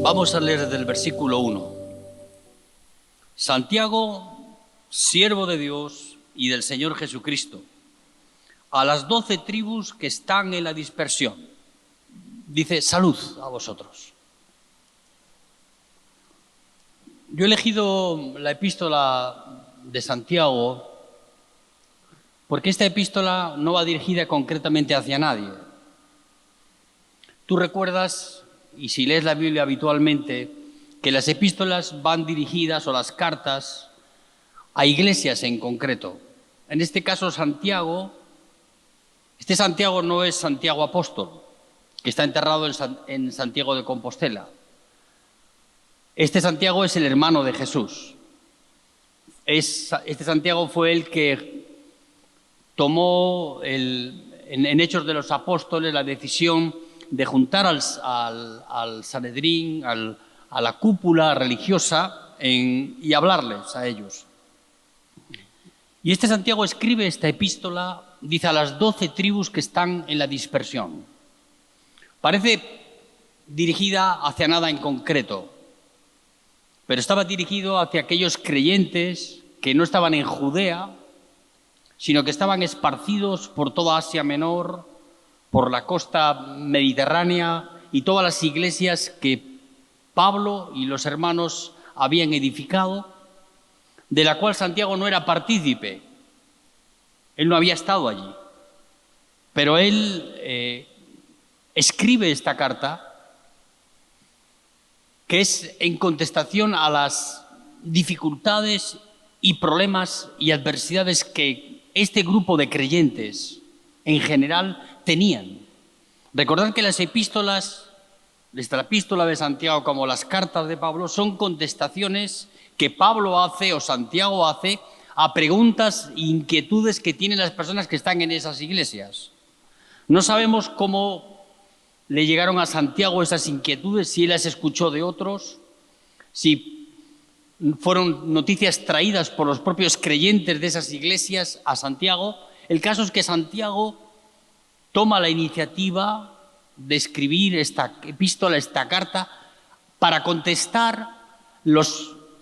Vamos a leer desde el versículo 1. Santiago, siervo de Dios y del Señor Jesucristo, a las 12 tribus que están en la dispersión. Dice, salud a vosotros. Yo he elegido la epístola de Santiago porque esta epístola no va dirigida concretamente hacia nadie. Tú recuerdas, y si lees la Biblia habitualmente, que las epístolas van dirigidas, o las cartas, a iglesias en concreto. En este caso, Santiago, este Santiago no es Santiago apóstol, que está enterrado en Santiago de Compostela. Este Santiago es el hermano de Jesús. Este Santiago fue el que tomó en Hechos de los Apóstoles la decisión de juntar al Sanedrín, a la cúpula religiosa y hablarles a ellos. Y este Santiago escribe esta epístola, dice, a las 12 tribus que están en la dispersión. Parece dirigida hacia nada en concreto, pero estaba dirigido hacia aquellos creyentes que no estaban en Judea, sino que estaban esparcidos por toda Asia Menor, por la costa mediterránea y todas las iglesias que Pablo y los hermanos habían edificado, de la cual Santiago no era partícipe. Él no había estado allí. Pero él escribe esta carta que es en contestación a las dificultades y problemas y adversidades que este grupo de creyentes en general tenían. Recordad que las epístolas, desde la epístola de Santiago como las cartas de Pablo, son contestaciones que Pablo hace o Santiago hace a preguntas e inquietudes que tienen las personas que están en esas iglesias. No sabemos cómo le llegaron a Santiago esas inquietudes, si él las escuchó de otros, si fueron noticias traídas por los propios creyentes de esas iglesias a Santiago. El caso es que Santiago toma la iniciativa de escribir esta epístola, esta carta, para contestar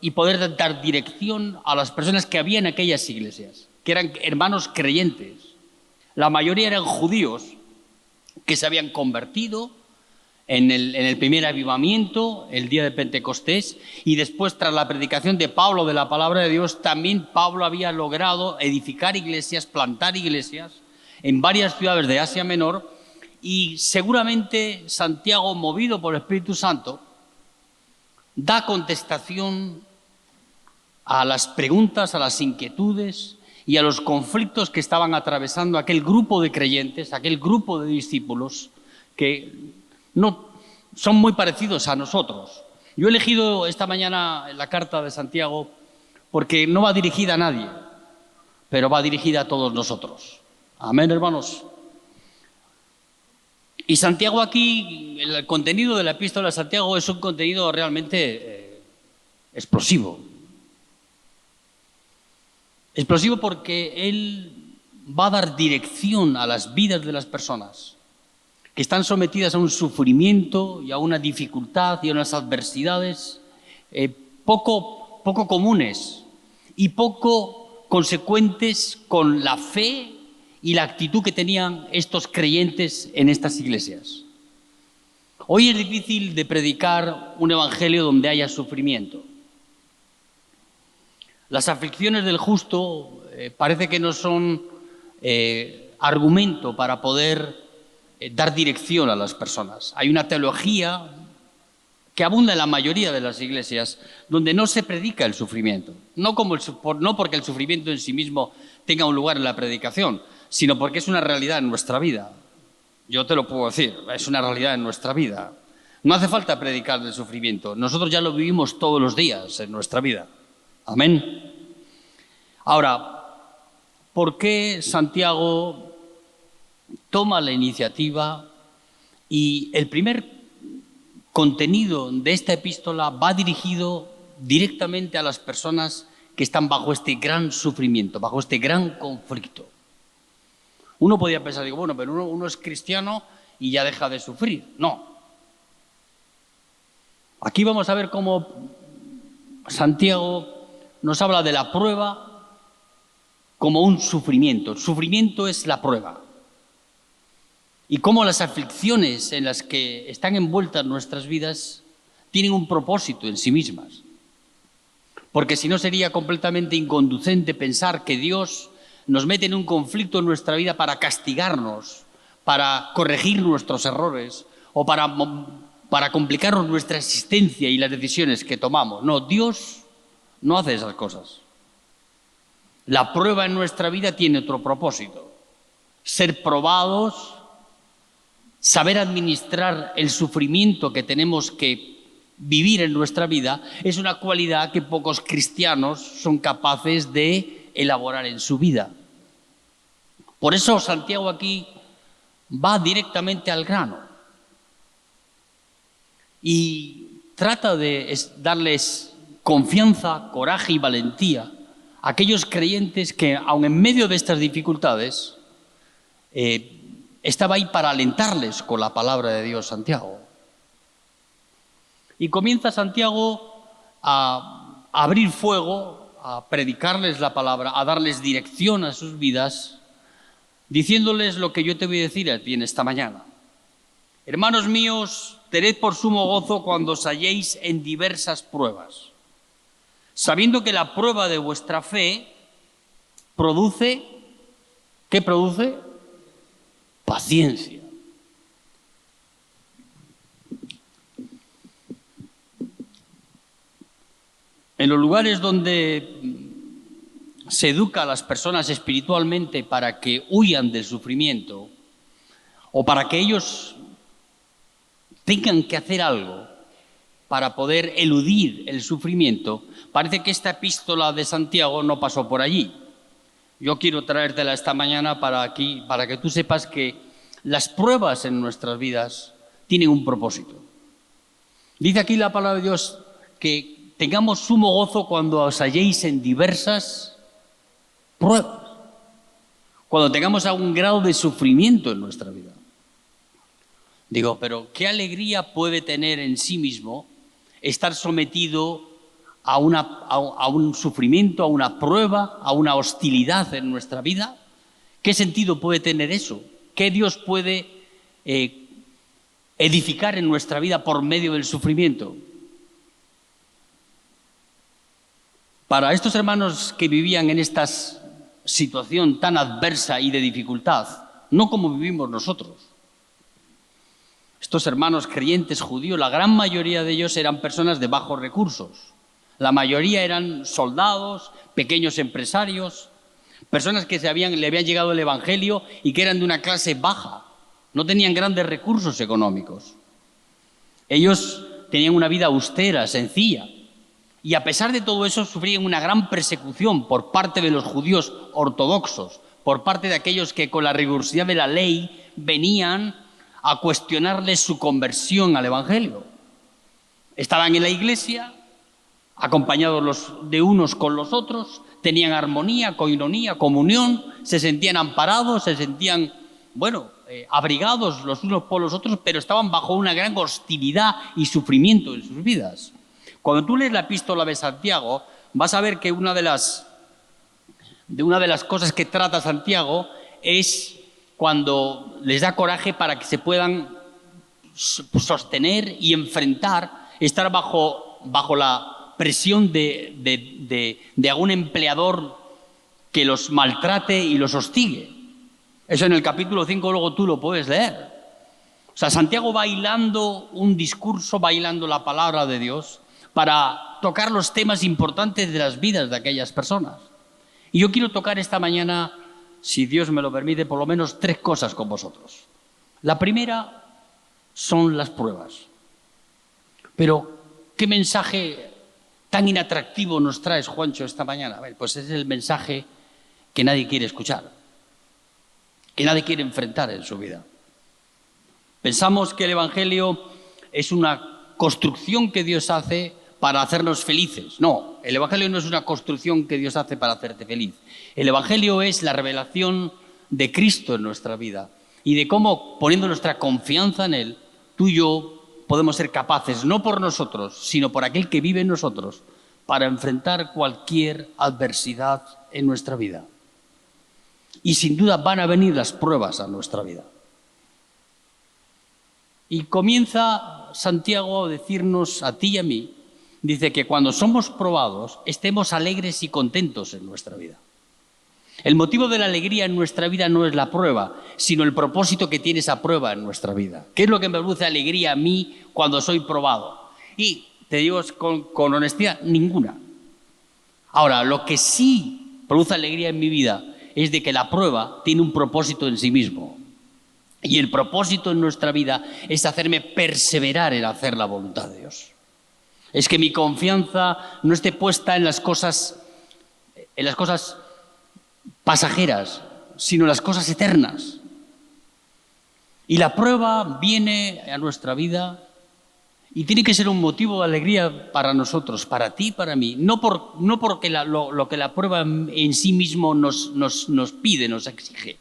y poder dar dirección a las personas que había en aquellas iglesias, que eran hermanos creyentes. La mayoría eran judíos que se habían convertido en el primer avivamiento, el día de Pentecostés, y después, tras la predicación de Pablo de la palabra de Dios, también Pablo había logrado edificar iglesias, plantar iglesias en varias ciudades de Asia Menor, y seguramente Santiago, movido por el Espíritu Santo, da contestación a las preguntas, a las inquietudes y a los conflictos que estaban atravesando aquel grupo de creyentes, aquel grupo de discípulos que no son muy parecidos a nosotros. Yo he elegido esta mañana la carta de Santiago porque no va dirigida a nadie, pero va dirigida a todos nosotros. Amén, hermanos. Y Santiago aquí, el contenido de la epístola de Santiago es un contenido realmente explosivo. Explosivo porque él va a dar dirección a las vidas de las personas que están sometidas a un sufrimiento y a una dificultad y a unas adversidades poco comunes y poco consecuentes con la fe y la actitud que tenían estos creyentes en estas iglesias. Hoy es difícil de predicar un evangelio donde haya sufrimiento. Las aflicciones del justo parece que no son argumento para poder dar dirección a las personas. Hay una teología que abunda en la mayoría de las iglesias donde no se predica el sufrimiento. No porque el sufrimiento en sí mismo tenga un lugar en la predicación, sino porque es una realidad en nuestra vida. Yo te lo puedo decir, es una realidad en nuestra vida. No hace falta predicar del sufrimiento, nosotros ya lo vivimos todos los días en nuestra vida. Amén. Ahora, ¿por qué Santiago toma la iniciativa? Y el primer contenido de esta epístola va dirigido directamente a las personas que están bajo este gran sufrimiento, bajo este gran conflicto. Uno podría pensar, digo, bueno, pero uno es cristiano y ya deja de sufrir. No. Aquí vamos a ver cómo Santiago nos habla de la prueba como un sufrimiento. El sufrimiento es la prueba. Y cómo las aflicciones en las que están envueltas nuestras vidas tienen un propósito en sí mismas. Porque si no sería completamente inconducente pensar que Dios nos mete en un conflicto en nuestra vida para castigarnos, para corregir nuestros errores o para complicarnos nuestra existencia y las decisiones que tomamos. No, Dios no hace esas cosas. La prueba en nuestra vida tiene otro propósito: ser probados, saber administrar el sufrimiento que tenemos que vivir en nuestra vida. Es una cualidad que pocos cristianos son capaces de elaborar en su vida. Por eso Santiago aquí va directamente al grano y trata de darles confianza, coraje y valentía a aquellos creyentes que, aun en medio de estas dificultades, estaba ahí para alentarles con la palabra de Dios, Santiago. Y comienza Santiago a abrir fuego, a predicarles la palabra, a darles dirección a sus vidas, diciéndoles lo que yo te voy a decir a ti en esta mañana. Hermanos míos, tened por sumo gozo cuando os halléis en diversas pruebas, sabiendo que la prueba de vuestra fe produce, ¿qué produce? Paciencia. En los lugares donde se educa a las personas espiritualmente para que huyan del sufrimiento o para que ellos tengan que hacer algo para poder eludir el sufrimiento, parece que esta epístola de Santiago no pasó por allí. Yo quiero traértela esta mañana para que tú sepas que las pruebas en nuestras vidas tienen un propósito. Dice aquí la palabra de Dios que tengamos sumo gozo cuando os halléis en diversas pruebas, cuando tengamos algún grado de sufrimiento en nuestra vida. Digo, pero ¿qué alegría puede tener en sí mismo estar sometido a un sufrimiento, a una prueba, a una hostilidad en nuestra vida? ¿Qué sentido puede tener eso? ¿Qué Dios puede edificar en nuestra vida por medio del sufrimiento? Para estos hermanos que vivían en esta situación tan adversa y de dificultad, no como vivimos nosotros, estos hermanos creyentes judíos, la gran mayoría de ellos eran personas de bajos recursos. La mayoría eran soldados, pequeños empresarios, personas que le habían llegado el Evangelio y que eran de una clase baja. No tenían grandes recursos económicos. Ellos tenían una vida austera, sencilla. Y a pesar de todo eso, sufrían una gran persecución por parte de los judíos ortodoxos, por parte de aquellos que con la rigurosidad de la ley venían a cuestionarles su conversión al Evangelio. Estaban en la iglesia, acompañados de unos con los otros, tenían armonía, coinonía, comunión, se sentían amparados, se sentían, abrigados los unos por los otros, pero estaban bajo una gran hostilidad y sufrimiento en sus vidas. Cuando tú lees la epístola de Santiago, vas a ver que una de las cosas que trata Santiago es cuando les da coraje para que se puedan sostener y enfrentar, estar bajo la presión de algún empleador que los maltrate y los hostigue. Eso en el capítulo 5 luego tú lo puedes leer. O sea, Santiago va hilando un discurso, va hilando la palabra de Dios para tocar los temas importantes de las vidas de aquellas personas. Y yo quiero tocar esta mañana, si Dios me lo permite, por lo menos 3 cosas con vosotros. La primera son las pruebas. Pero, ¿qué mensaje tan inatractivo nos traes, Juancho, esta mañana? A ver, pues es el mensaje que nadie quiere escuchar, que nadie quiere enfrentar en su vida. Pensamos que el Evangelio es una construcción que Dios hace para hacernos felices. No, el Evangelio no es una construcción que Dios hace para hacerte feliz. El Evangelio es la revelación de Cristo en nuestra vida y de cómo, poniendo nuestra confianza en Él, tú y yo podemos ser capaces, no por nosotros, sino por aquel que vive en nosotros, para enfrentar cualquier adversidad en nuestra vida. Y sin duda van a venir las pruebas a nuestra vida. Y comienza Santiago a decirnos a ti y a mí, dice que cuando somos probados, estemos alegres y contentos en nuestra vida. El motivo de la alegría en nuestra vida no es la prueba, sino el propósito que tiene esa prueba en nuestra vida. ¿Qué es lo que me produce alegría a mí cuando soy probado? Y te digo con honestidad, ninguna. Ahora, lo que sí produce alegría en mi vida es de que la prueba tiene un propósito en sí mismo. Y el propósito en nuestra vida es hacerme perseverar en hacer la voluntad de Dios. Es que mi confianza no esté puesta en las cosas pasajeras, sino en las cosas eternas. Y la prueba viene a nuestra vida y tiene que ser un motivo de alegría para nosotros, para ti y para mí. No porque lo que la prueba en sí mismo nos pide, nos exige.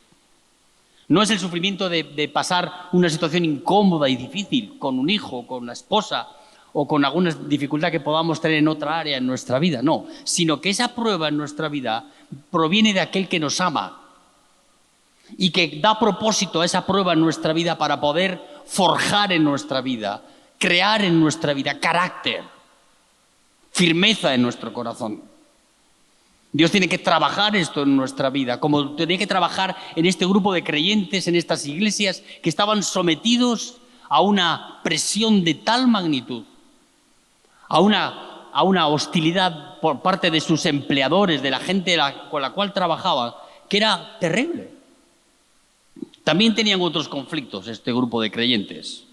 No es el sufrimiento de pasar una situación incómoda y difícil con un hijo, con la esposa o con alguna dificultad que podamos tener en otra área en nuestra vida, no, sino que esa prueba en nuestra vida proviene de aquel que nos ama y que da propósito a esa prueba en nuestra vida para poder forjar en nuestra vida, crear en nuestra vida carácter, firmeza en nuestro corazón. Dios tiene que trabajar esto en nuestra vida, como tenía que trabajar en este grupo de creyentes, en estas iglesias que estaban sometidos a una presión de tal magnitud, a una hostilidad por parte de sus empleadores, de la gente con la cual trabajaban, que era terrible. También tenían otros conflictos este grupo de creyentes.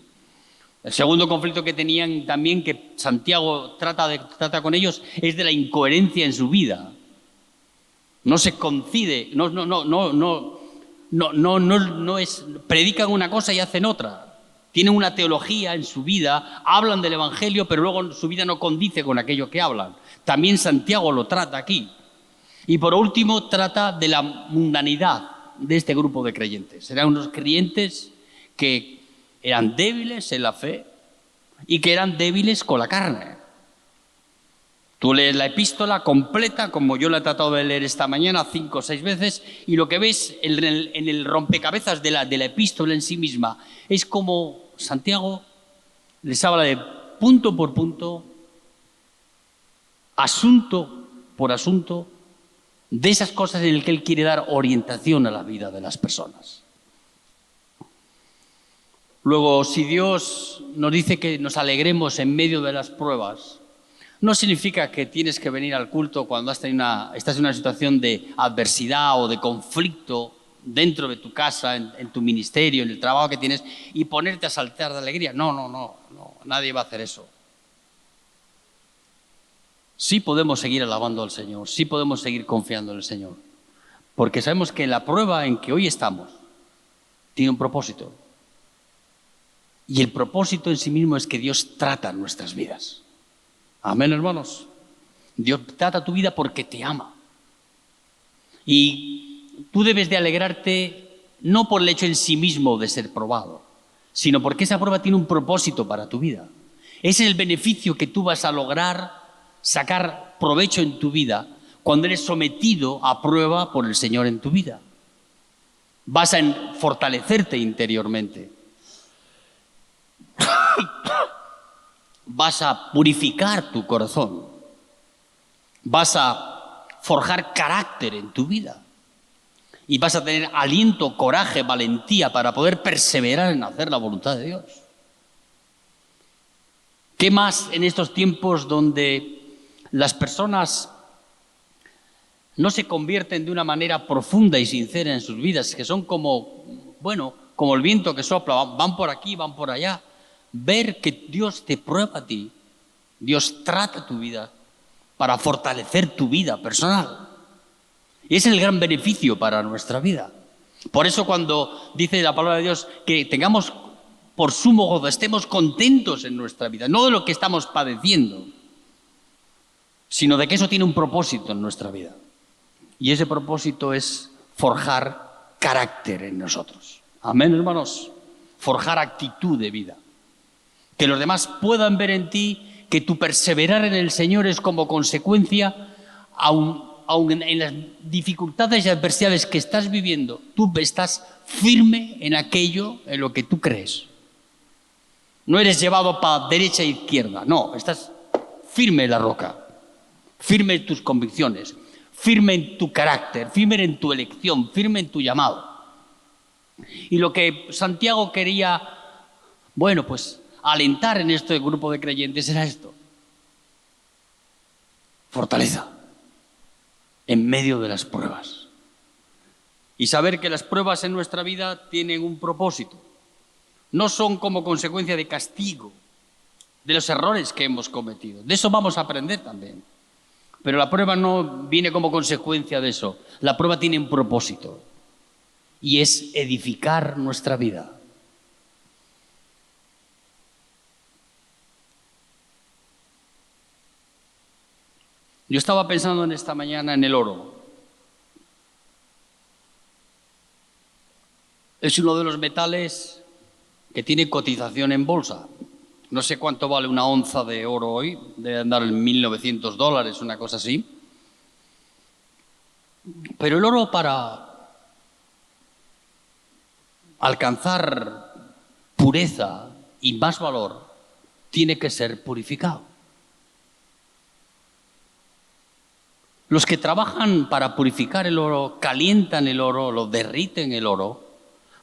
El segundo conflicto que tenían también, que Santiago trata con ellos, es de la incoherencia en su vida. No se coincide, predican una cosa y hacen otra. Tienen una teología en su vida, hablan del Evangelio, pero luego su vida no condice con aquello que hablan. También Santiago lo trata aquí. Y por último, trata de la mundanidad de este grupo de creyentes. Eran unos creyentes que eran débiles en la fe y que eran débiles con la carne. Tú lees la epístola completa, como yo la he tratado de leer esta mañana 5 o 6 veces, y lo que ves en el rompecabezas de la epístola en sí misma es como Santiago les habla de punto por punto, asunto por asunto, de esas cosas en las que él quiere dar orientación a la vida de las personas. Luego, si Dios nos dice que nos alegremos en medio de las pruebas, no significa que tienes que venir al culto cuando estás en una situación de adversidad o de conflicto dentro de tu casa, en tu ministerio, en el trabajo que tienes, y ponerte a saltar de alegría. No, nadie va a hacer eso. Sí podemos seguir alabando al Señor, sí podemos seguir confiando en el Señor, porque sabemos que la prueba en que hoy estamos tiene un propósito. Y el propósito en sí mismo es que Dios trata nuestras vidas. Amén, hermanos. Dios trata tu vida porque te ama. Y tú debes de alegrarte no por el hecho en sí mismo de ser probado, sino porque esa prueba tiene un propósito para tu vida. Ese es el beneficio que tú vas a lograr sacar provecho en tu vida cuando eres sometido a prueba por el Señor en tu vida. Vas a fortalecerte interiormente. Vas a purificar tu corazón, vas a forjar carácter en tu vida y vas a tener aliento, coraje, valentía para poder perseverar en hacer la voluntad de Dios. ¿Qué más en estos tiempos donde las personas no se convierten de una manera profunda y sincera en sus vidas, que son como el viento que sopla, van por aquí, van por allá? Ver que Dios te prueba a ti, Dios trata tu vida para fortalecer tu vida personal. Y ese es el gran beneficio para nuestra vida. Por eso cuando dice la palabra de Dios que tengamos por sumo gozo, estemos contentos en nuestra vida, no de lo que estamos padeciendo, sino de que eso tiene un propósito en nuestra vida. Y ese propósito es forjar carácter en nosotros. Amén, hermanos. Forjar actitud de vida. Que los demás puedan ver en ti que tu perseverar en el Señor es como consecuencia, aun en las dificultades y adversidades que estás viviendo, tú estás firme en aquello en lo que tú crees. No eres llevado para derecha e izquierda, no, estás firme en la roca, firme en tus convicciones, firme en tu carácter, firme en tu elección, firme en tu llamado. Y lo que Santiago quería, pues alentar en este grupo de creyentes era esto: fortaleza en medio de las pruebas. Y saber que las pruebas en nuestra vida tienen un propósito. No son como consecuencia de castigo de los errores que hemos cometido. De eso vamos a aprender también. Pero la prueba no viene como consecuencia de eso. La prueba tiene un propósito. Y es edificar nuestra vida. Yo estaba pensando en esta mañana en el oro. Es uno de los metales que tiene cotización en bolsa. No sé cuánto vale una onza de oro hoy, debe andar en $1.900, una cosa así. Pero el oro, para alcanzar pureza y más valor, tiene que ser purificado. Los que trabajan para purificar el oro, calientan el oro, lo derriten el oro,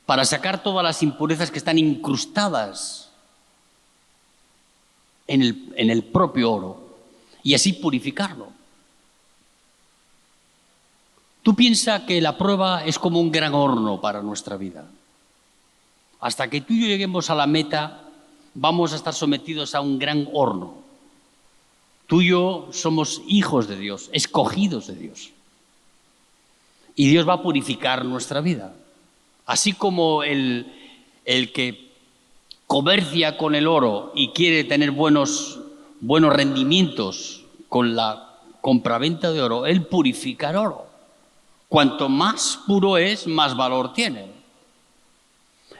para sacar todas las impurezas que están incrustadas en el propio oro y así purificarlo. Tú piensas que la prueba es como un gran horno para nuestra vida. Hasta que tú y yo lleguemos a la meta, vamos a estar sometidos a un gran horno. Tú y yo somos hijos de Dios, escogidos de Dios. Y Dios va a purificar nuestra vida. Así como el que comercia con el oro y quiere tener buenos rendimientos con la compraventa de oro, él purifica el oro. Cuanto más puro es, más valor tiene.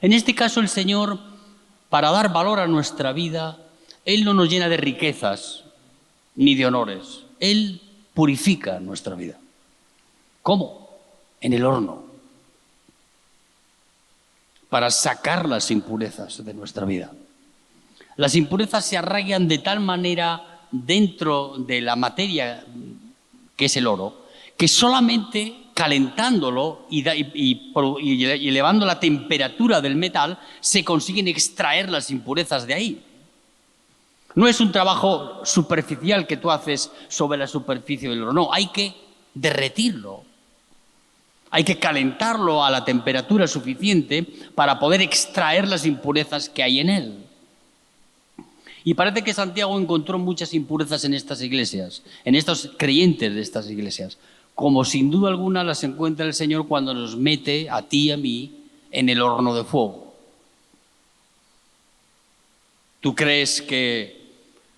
En este caso, el Señor, para dar valor a nuestra vida, Él no nos llena de riquezas ni de honores. Él purifica nuestra vida. ¿Cómo? En el horno. Para sacar las impurezas de nuestra vida. Las impurezas se arraigan de tal manera dentro de la materia que es el oro, que solamente calentándolo y elevando la temperatura del metal se consiguen extraer las impurezas de ahí. No es un trabajo superficial que tú haces sobre la superficie del oro, no, hay que derretirlo. Hay que calentarlo a la temperatura suficiente para poder extraer las impurezas que hay en él. Y parece que Santiago encontró muchas impurezas en estas iglesias, en estos creyentes de estas iglesias, como sin duda alguna las encuentra el Señor cuando nos mete a ti y a mí en el horno de fuego. ¿Tú crees que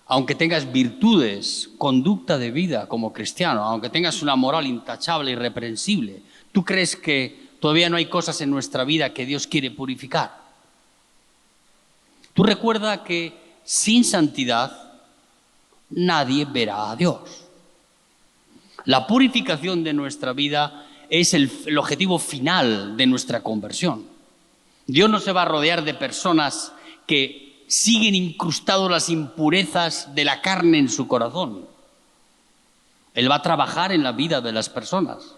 aunque tengas virtudes, conducta de vida como cristiano, aunque tengas una moral intachable, irreprensible, tú crees que todavía no hay cosas en nuestra vida que Dios quiere purificar? Tú recuerda que sin santidad nadie verá a Dios. La purificación de nuestra vida es el objetivo final de nuestra conversión. Dios no se va a rodear de personas que siguen incrustados las impurezas de la carne en su corazón. Él va a trabajar en la vida de las personas.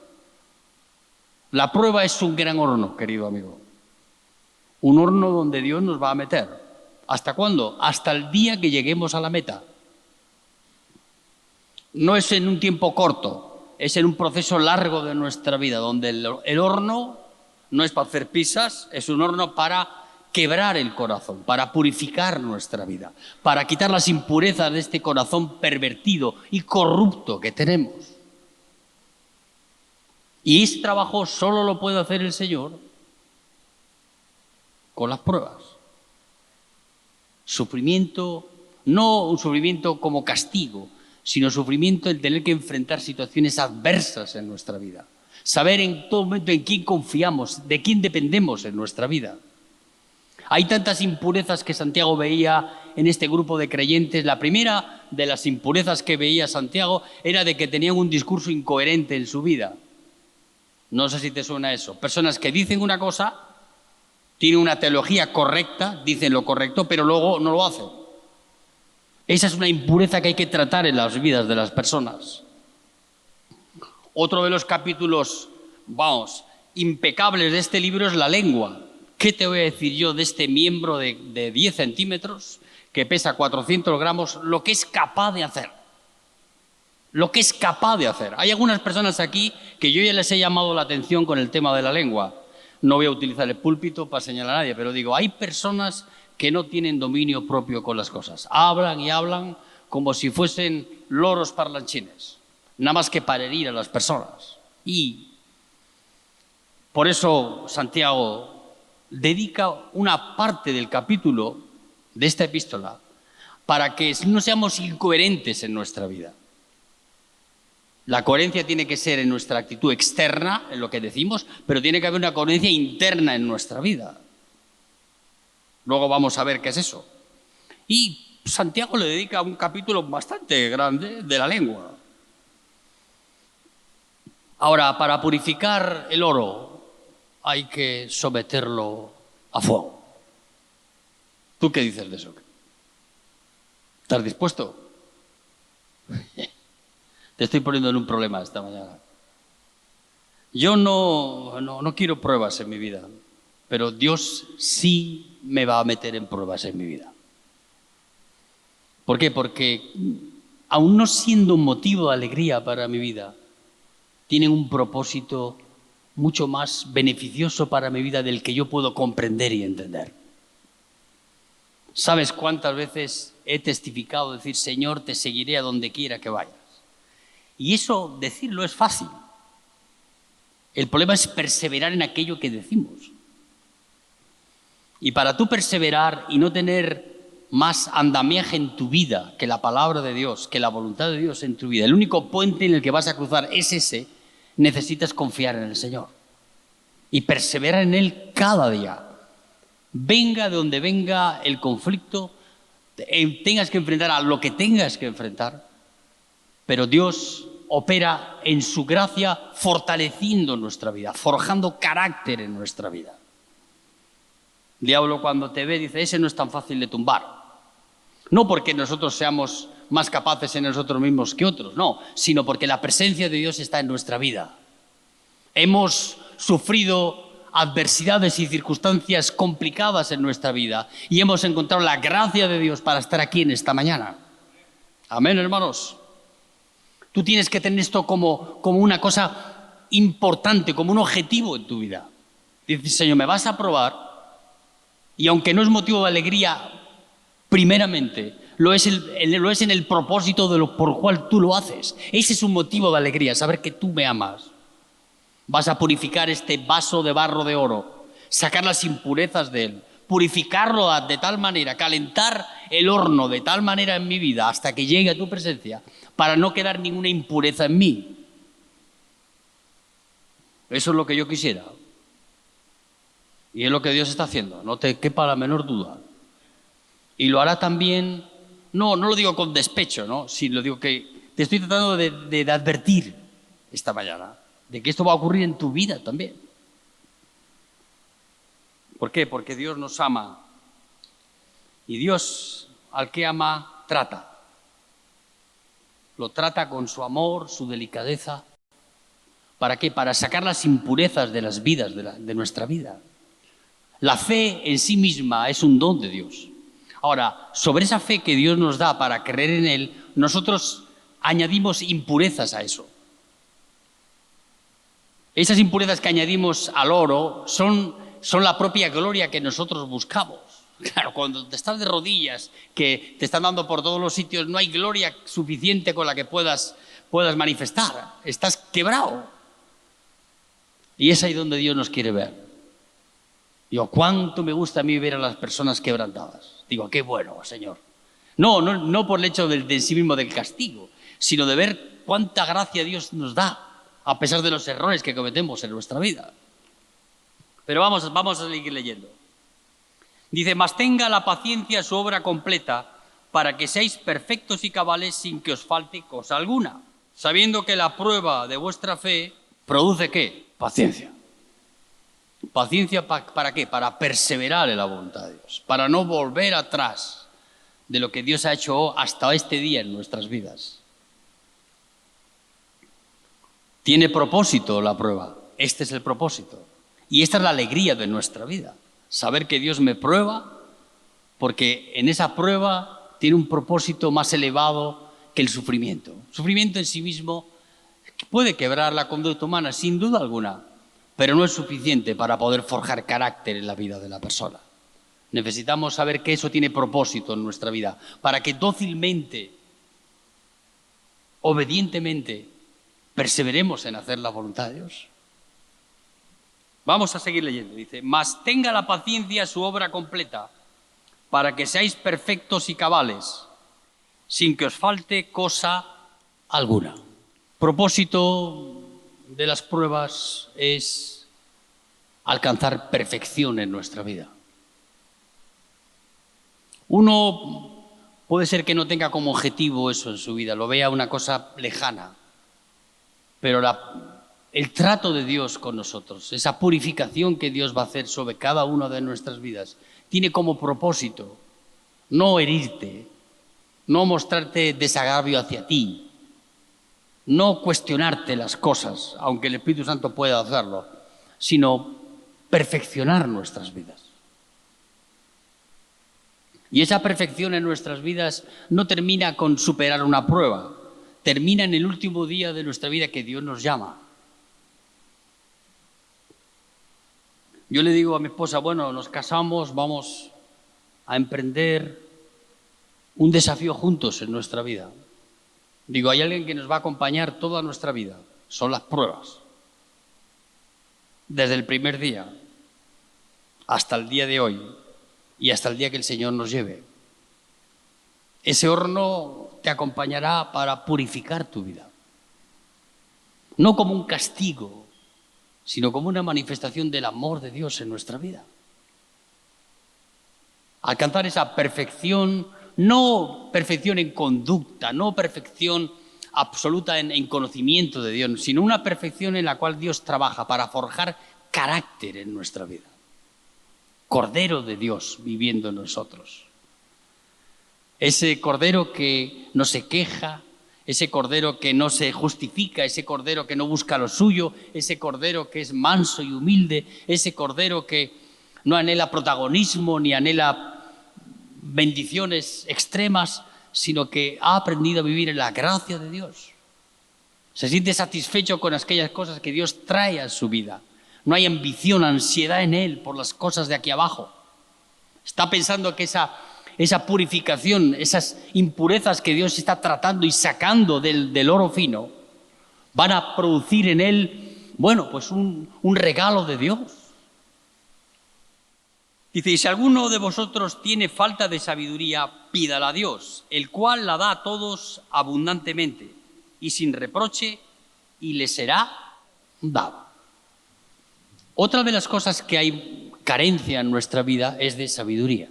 La prueba es un gran horno, querido amigo. Un horno donde Dios nos va a meter. ¿Hasta cuándo? Hasta el día que lleguemos a la meta. No es en un tiempo corto, es en un proceso largo de nuestra vida, donde el horno no es para hacer pizzas, es un horno para quebrar el corazón, para purificar nuestra vida, para quitar las impurezas de este corazón pervertido y corrupto que tenemos. Y ese trabajo solo lo puede hacer el Señor con las pruebas. Sufrimiento, no un sufrimiento como castigo, sino sufrimiento el tener que enfrentar situaciones adversas en nuestra vida. Saber en todo momento en quién confiamos, de quién dependemos en nuestra vida. Hay tantas impurezas que Santiago veía en este grupo de creyentes, la primera de las impurezas que veía Santiago era de que tenían un discurso incoherente en su vida. No sé si te suena eso. Personas que dicen una cosa, tienen una teología correcta, dicen lo correcto, pero luego no lo hacen. Esa es una impureza que hay que tratar en las vidas de las personas. Otro de los capítulos, impecables de este libro es la lengua. ¿Qué te voy a decir yo de este miembro de 10 centímetros que pesa 400 gramos, lo que es capaz de hacer? Lo que es capaz de hacer. Hay algunas personas aquí que yo ya les he llamado la atención con el tema de la lengua. No voy a utilizar el púlpito para señalar a nadie, pero digo, hay personas que no tienen dominio propio con las cosas. Hablan y hablan como si fuesen loros parlanchines, nada más que para herir a las personas. Y por eso Santiago dedica una parte del capítulo de esta epístola para que no seamos incoherentes en nuestra vida. La coherencia tiene que ser en nuestra actitud externa, en lo que decimos, pero tiene que haber una coherencia interna en nuestra vida. Luego vamos a ver qué es eso. Y Santiago le dedica un capítulo bastante grande de la lengua. Ahora, para purificar el oro hay que someterlo a fuego. ¿Tú qué dices de eso? ¿Estás dispuesto? Te estoy poniendo en un problema esta mañana. Yo no quiero pruebas en mi vida, pero Dios sí me va a meter en pruebas en mi vida. ¿Por qué? Porque aún no siendo un motivo de alegría para mi vida, tienen un propósito mucho más beneficioso para mi vida del que yo puedo comprender y entender. ¿Sabes cuántas veces he testificado decir, Señor, te seguiré a donde quiera que vayas? Y eso, decirlo es fácil. El problema es perseverar en aquello que decimos. Y para tú perseverar y no tener más andamiaje en tu vida que la palabra de Dios, que la voluntad de Dios en tu vida, el único puente en el que vas a cruzar es ese, necesitas confiar en el Señor y perseverar en Él cada día. Venga de donde venga el conflicto, tengas que enfrentar a lo que tengas que enfrentar, pero Dios opera en su gracia fortaleciendo nuestra vida, forjando carácter en nuestra vida. El diablo cuando te ve dice, ese no es tan fácil de tumbar. No porque nosotros seamos más capaces en nosotros mismos que otros, no, sino porque la presencia de Dios está en nuestra vida. Hemos sufrido adversidades y circunstancias complicadas en nuestra vida y hemos encontrado la gracia de Dios para estar aquí en esta mañana. Amén, hermanos. Tú tienes que tener esto como una cosa importante, como un objetivo en tu vida. Dices, Señor, me vas a probar y aunque no es motivo de alegría, primeramente, lo es en el propósito por el cual tú lo haces. Ese es un motivo de alegría, saber que tú me amas. Vas a purificar este vaso de barro de oro, sacar las impurezas de él, purificarlo de tal manera, calentar el horno de tal manera en mi vida hasta que llegue a tu presencia, para no quedar ninguna impureza en mí. Eso es lo que yo quisiera. Y es lo que Dios está haciendo, no te quepa la menor duda. Y lo hará también, no lo digo con despecho, ¿no? Sí, lo digo que te estoy tratando de advertir esta mañana, de que esto va a ocurrir en tu vida también. ¿Por qué? Porque Dios nos ama. Y Dios, al que ama, trata. Lo trata con su amor, su delicadeza. ¿Para qué? Para sacar las impurezas de las vidas, de nuestra vida. La fe en sí misma es un don de Dios. Ahora, sobre esa fe que Dios nos da para creer en Él, nosotros añadimos impurezas a eso. Esas impurezas que añadimos al oro son la propia gloria que nosotros buscamos. Claro, cuando te estás de rodillas, que te están dando por todos los sitios, no hay gloria suficiente con la que puedas manifestar. Estás quebrado. Y es ahí donde Dios nos quiere ver. Digo, cuánto me gusta a mí ver a las personas quebrantadas. Digo, qué bueno, Señor. No por el hecho de sí mismo del castigo, sino de ver cuánta gracia Dios nos da, a pesar de los errores que cometemos en nuestra vida. Pero vamos a seguir leyendo. Dice, mas tenga la paciencia su obra completa, para que seáis perfectos y cabales sin que os falte cosa alguna, sabiendo que la prueba de vuestra fe produce ¿qué? Paciencia. ¿Paciencia para qué? Para perseverar en la voluntad de Dios, para no volver atrás de lo que Dios ha hecho hasta este día en nuestras vidas. Tiene propósito la prueba, este es el propósito. Y esta es la alegría de nuestra vida, saber que Dios me prueba, porque en esa prueba tiene un propósito más elevado que el sufrimiento. El sufrimiento en sí mismo puede quebrar la conducta humana, sin duda alguna, pero no es suficiente para poder forjar carácter en la vida de la persona. Necesitamos saber que eso tiene propósito en nuestra vida, para que dócilmente, obedientemente, perseveremos en hacer la voluntad de Dios. Vamos a seguir leyendo. Dice, mas tenga la paciencia su obra completa, para que seáis perfectos y cabales, sin que os falte cosa alguna. Propósito de las pruebas es alcanzar perfección en nuestra vida. Uno puede ser que no tenga como objetivo eso en su vida, lo vea una cosa lejana, pero el trato de Dios con nosotros, esa purificación que Dios va a hacer sobre cada una de nuestras vidas, tiene como propósito no herirte, no mostrarte desagravio hacia ti, no cuestionarte las cosas, aunque el Espíritu Santo pueda hacerlo, sino perfeccionar nuestras vidas. Y esa perfección en nuestras vidas no termina con superar una prueba, termina en el último día de nuestra vida que Dios nos llama. Yo le digo a mi esposa, bueno, nos casamos, vamos a emprender un desafío juntos en nuestra vida. Digo, hay alguien que nos va a acompañar toda nuestra vida, son las pruebas. Desde el primer día hasta el día de hoy y hasta el día que el Señor nos lleve. Ese horno te acompañará para purificar tu vida. No como un castigo, sino como una manifestación del amor de Dios en nuestra vida. Alcanzar esa perfección, no perfección en conducta, no perfección absoluta en conocimiento de Dios, sino una perfección en la cual Dios trabaja para forjar carácter en nuestra vida. Cordero de Dios viviendo en nosotros. Ese cordero que no se queja, ese cordero que no se justifica, ese cordero que no busca lo suyo, ese cordero que es manso y humilde, ese cordero que no anhela protagonismo ni anhela bendiciones extremas, sino que ha aprendido a vivir en la gracia de Dios. Se siente satisfecho con aquellas cosas que Dios trae a su vida. No hay ambición, ansiedad en él por las cosas de aquí abajo. Está pensando que esa purificación, esas impurezas que Dios está tratando y sacando del oro fino, van a producir en él, bueno, pues un regalo de Dios. Dice, y si alguno de vosotros tiene falta de sabiduría, pídala a Dios, el cual la da a todos abundantemente y sin reproche, y le será dada. Otra de las cosas que hay carencia en nuestra vida es de sabiduría.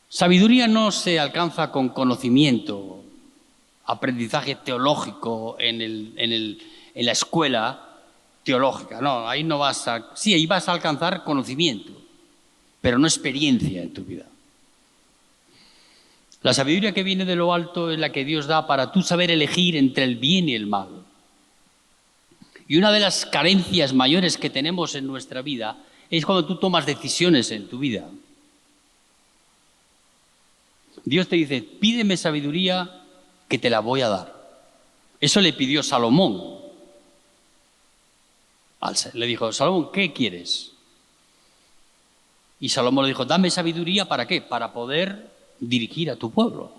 Sabiduría no se alcanza con conocimiento, aprendizaje teológico en la escuela teológica. No, ahí no vas a... Sí, ahí vas a alcanzar conocimiento, pero no experiencia en tu vida. La sabiduría que viene de lo alto es la que Dios da para tú saber elegir entre el bien y el mal. Y una de las carencias mayores que tenemos en nuestra vida es cuando tú tomas decisiones en tu vida. Dios te dice, pídeme sabiduría que te la voy a dar. Eso le pidió Salomón. Le dijo, Salomón, ¿qué quieres? Y Salomón le dijo, dame sabiduría, ¿para qué? Para poder dirigir a tu pueblo.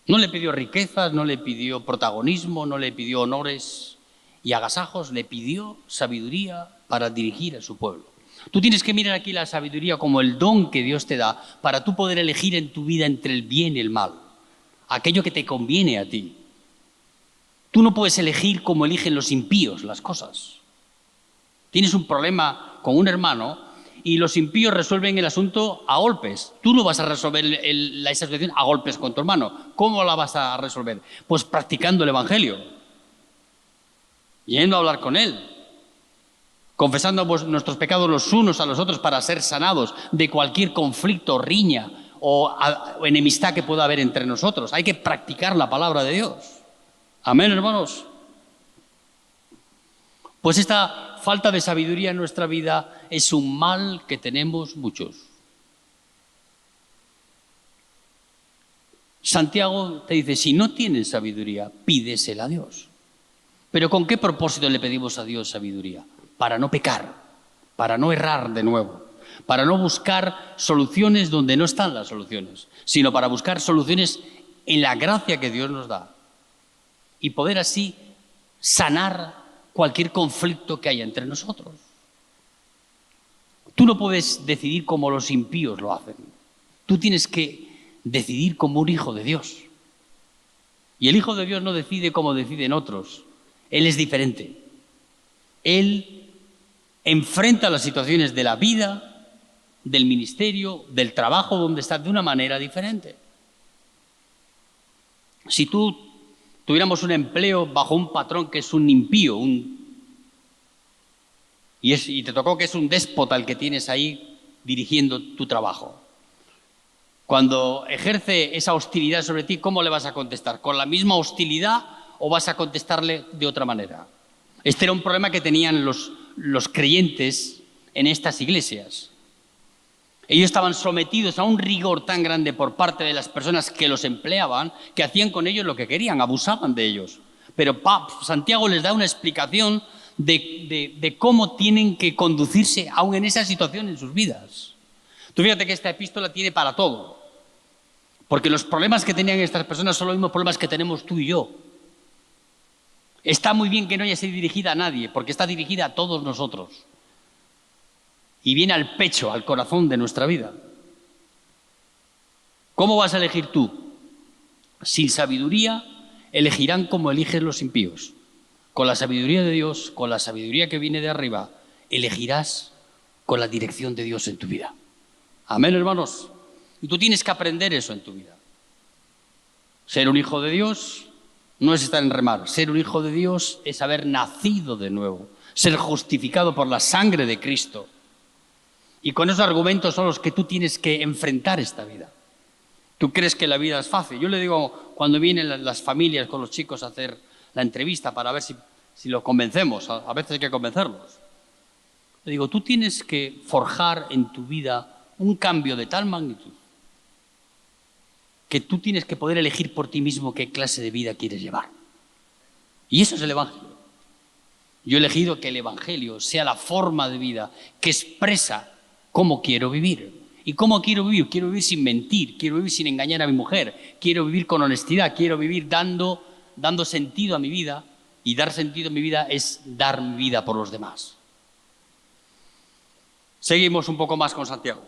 No le pidió riquezas, no le pidió protagonismo, no le pidió honores y agasajos, le pidió sabiduría para dirigir a su pueblo. Tú tienes que mirar aquí la sabiduría como el don que Dios te da para tú poder elegir en tu vida entre el bien y el mal, aquello que te conviene a ti. Tú no puedes elegir como eligen los impíos las cosas. Tienes un problema con un hermano y los impíos resuelven el asunto a golpes. Tú no vas a resolver esa situación a golpes con tu hermano. ¿Cómo la vas a resolver? Pues practicando el Evangelio, yendo a hablar con él, confesando nuestros pecados los unos a los otros para ser sanados de cualquier conflicto, riña o enemistad que pueda haber entre nosotros. Hay que practicar la palabra de Dios. Amén, hermanos. Pues esta falta de sabiduría en nuestra vida es un mal que tenemos muchos. Santiago te dice, si no tienes sabiduría, pídesela a Dios. ¿Pero con qué propósito le pedimos a Dios sabiduría? Para no pecar, para no errar de nuevo, para no buscar soluciones donde no están las soluciones, sino para buscar soluciones en la gracia que Dios nos da y poder así sanar cualquier conflicto que haya entre nosotros. Tú no puedes decidir como los impíos lo hacen. Tú tienes que decidir como un hijo de Dios. Y el Hijo de Dios no decide como deciden otros. Él es diferente. Él enfrenta las situaciones de la vida, del ministerio, del trabajo donde estás de una manera diferente. Si tú tuviéramos un empleo bajo un patrón que es un impío, y te tocó que es un déspota el que tienes ahí dirigiendo tu trabajo, cuando ejerce esa hostilidad sobre ti, ¿cómo le vas a contestar? ¿Con la misma hostilidad o vas a contestarle de otra manera? Este era un problema que tenían los creyentes en estas iglesias. Ellos estaban sometidos a un rigor tan grande por parte de las personas que los empleaban, que hacían con ellos lo que querían, abusaban de ellos. Pero Santiago les da una explicación de cómo tienen que conducirse aún en esa situación en sus vidas. Tú fíjate que esta epístola tiene para todo, porque los problemas que tenían estas personas son los mismos problemas que tenemos tú y yo. Está muy bien que no haya sido dirigida a nadie, porque está dirigida a todos nosotros. Y viene al pecho, al corazón de nuestra vida. ¿Cómo vas a elegir tú? Sin sabiduría, elegirán como eligen los impíos. Con la sabiduría de Dios, con la sabiduría que viene de arriba, elegirás con la dirección de Dios en tu vida. Amén, hermanos. Y tú tienes que aprender eso en tu vida. Ser un hijo de Dios no es estar en remar. Ser un hijo de Dios es haber nacido de nuevo, ser justificado por la sangre de Cristo. Y con esos argumentos son los que tú tienes que enfrentar esta vida. Tú crees que la vida es fácil. Yo le digo, cuando vienen las familias con los chicos a hacer la entrevista para ver si los convencemos, a veces hay que convencerlos. Le digo, tú tienes que forjar en tu vida un cambio de tal magnitud que tú tienes que poder elegir por ti mismo qué clase de vida quieres llevar. Y eso es el Evangelio. Yo he elegido que el Evangelio sea la forma de vida que expresa cómo quiero vivir. ¿Y cómo quiero vivir? Quiero vivir sin mentir, quiero vivir sin engañar a mi mujer, quiero vivir con honestidad, quiero vivir dando sentido a mi vida, y dar sentido a mi vida es dar mi vida por los demás. Seguimos un poco más con Santiago.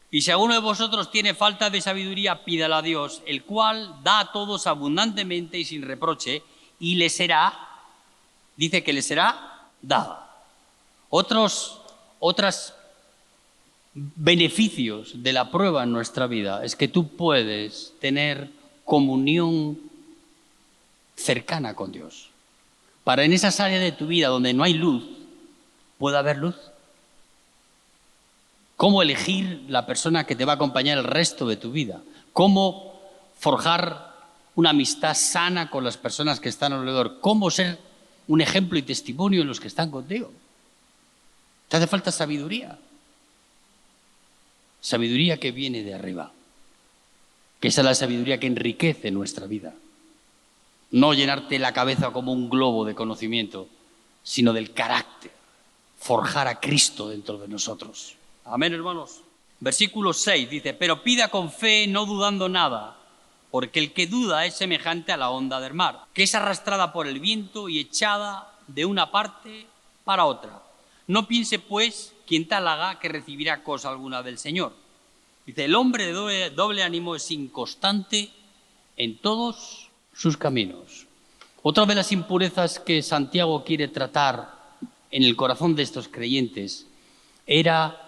Y si alguno de vosotros tiene falta de sabiduría, pídala a Dios, el cual da a todos abundantemente y sin reproche, y le será, dice que le será dada. Otros beneficios de la prueba en nuestra vida es que tú puedes tener comunión cercana con Dios. Para en esas áreas de tu vida donde no hay luz, pueda haber luz. Cómo elegir la persona que te va a acompañar el resto de tu vida. Cómo forjar una amistad sana con las personas que están alrededor. Cómo ser un ejemplo y testimonio en los que están contigo. Te hace falta sabiduría. Sabiduría que viene de arriba. Que esa es la sabiduría que enriquece nuestra vida. No llenarte la cabeza como un globo de conocimiento, sino del carácter. Forjar a Cristo dentro de nosotros. Amén, hermanos. Versículo 6 dice, pero pida con fe, no dudando nada, porque el que duda es semejante a la onda del mar, que es arrastrada por el viento y echada de una parte para otra. No piense, pues, quien tal haga que recibirá cosa alguna del Señor. Dice, el hombre de doble ánimo es inconstante en todos sus caminos. Otra de las impurezas que Santiago quiere tratar en el corazón de estos creyentes era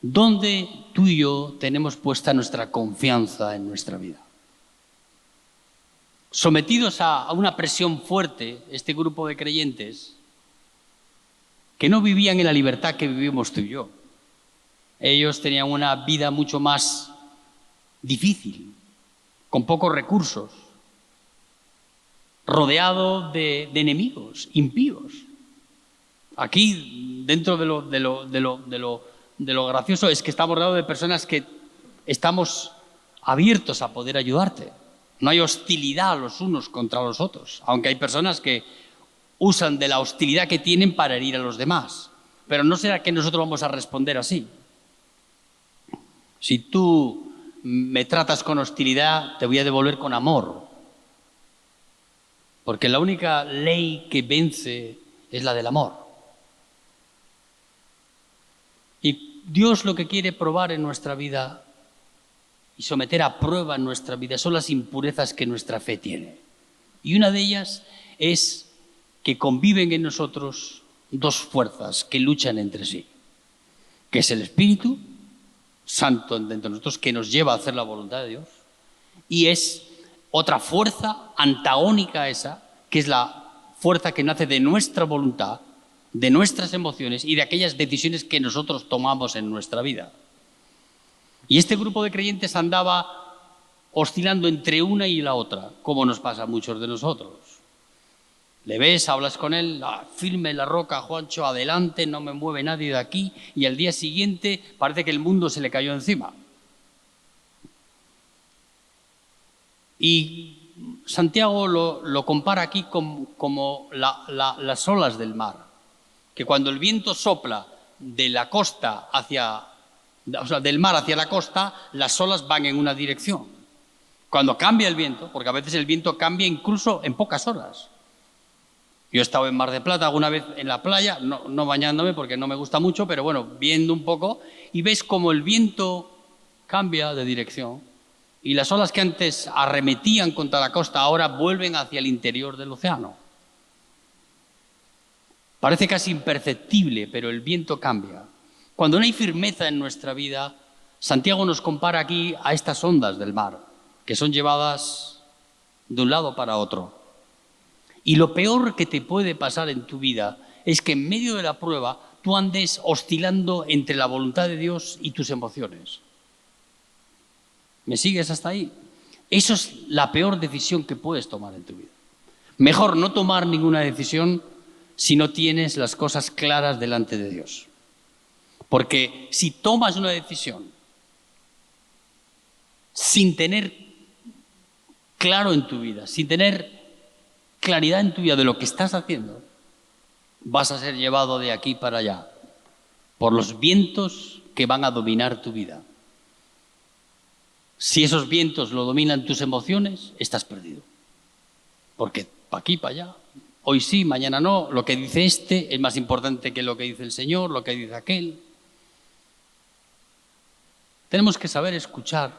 dónde tú y yo tenemos puesta nuestra confianza en nuestra vida. Sometidos a una presión fuerte, este grupo de creyentes, que no vivían en la libertad que vivimos tú y yo. Ellos tenían una vida mucho más difícil, con pocos recursos, rodeado de enemigos, impíos. Aquí, dentro de lo gracioso, es que estamos rodeados de personas que estamos abiertos a poder ayudarte. No hay hostilidad los unos contra los otros, aunque hay personas que usan de la hostilidad que tienen para herir a los demás. Pero no será que nosotros vamos a responder así. Si tú me tratas con hostilidad, te voy a devolver con amor. Porque la única ley que vence es la del amor. Y Dios lo que quiere probar en nuestra vida y someter a prueba en nuestra vida son las impurezas que nuestra fe tiene. Y una de ellas es que conviven en nosotros dos fuerzas que luchan entre sí, que es el Espíritu Santo dentro de nosotros, que nos lleva a hacer la voluntad de Dios, y es otra fuerza antagónica a esa, que es la fuerza que nace de nuestra voluntad, de nuestras emociones y de aquellas decisiones que nosotros tomamos en nuestra vida. Y este grupo de creyentes andaba oscilando entre una y la otra, como nos pasa a muchos de nosotros. Le ves, hablas con él, firme la roca, Juancho, adelante, no me mueve nadie de aquí, y al día siguiente parece que el mundo se le cayó encima. Y Santiago lo compara aquí como las olas del mar, que cuando el viento sopla de la costa del mar hacia la costa, las olas van en una dirección. Cuando cambia el viento, porque a veces el viento cambia incluso en pocas horas. Yo he estado en Mar de Plata alguna vez en la playa, no bañándome porque no me gusta mucho, pero bueno, viendo un poco, y ves como el viento cambia de dirección y las olas que antes arremetían contra la costa ahora vuelven hacia el interior del océano. Parece casi imperceptible, pero el viento cambia. Cuando no hay firmeza en nuestra vida, Santiago nos compara aquí a estas ondas del mar, que son llevadas de un lado para otro. Y lo peor que te puede pasar en tu vida es que en medio de la prueba tú andes oscilando entre la voluntad de Dios y tus emociones. ¿Me sigues hasta ahí? Eso es la peor decisión que puedes tomar en tu vida. Mejor no tomar ninguna decisión si no tienes las cosas claras delante de Dios. Porque si tomas una decisión sin tener claro en tu vida, sin tener claridad en tu vida de lo que estás haciendo, vas a ser llevado de aquí para allá por los vientos que van a dominar tu vida. Si esos vientos lo dominan tus emociones, estás perdido. Porque para aquí, para allá, hoy sí, mañana no, lo que dice este es más importante que lo que dice el Señor, lo que dice aquel. Tenemos que saber escuchar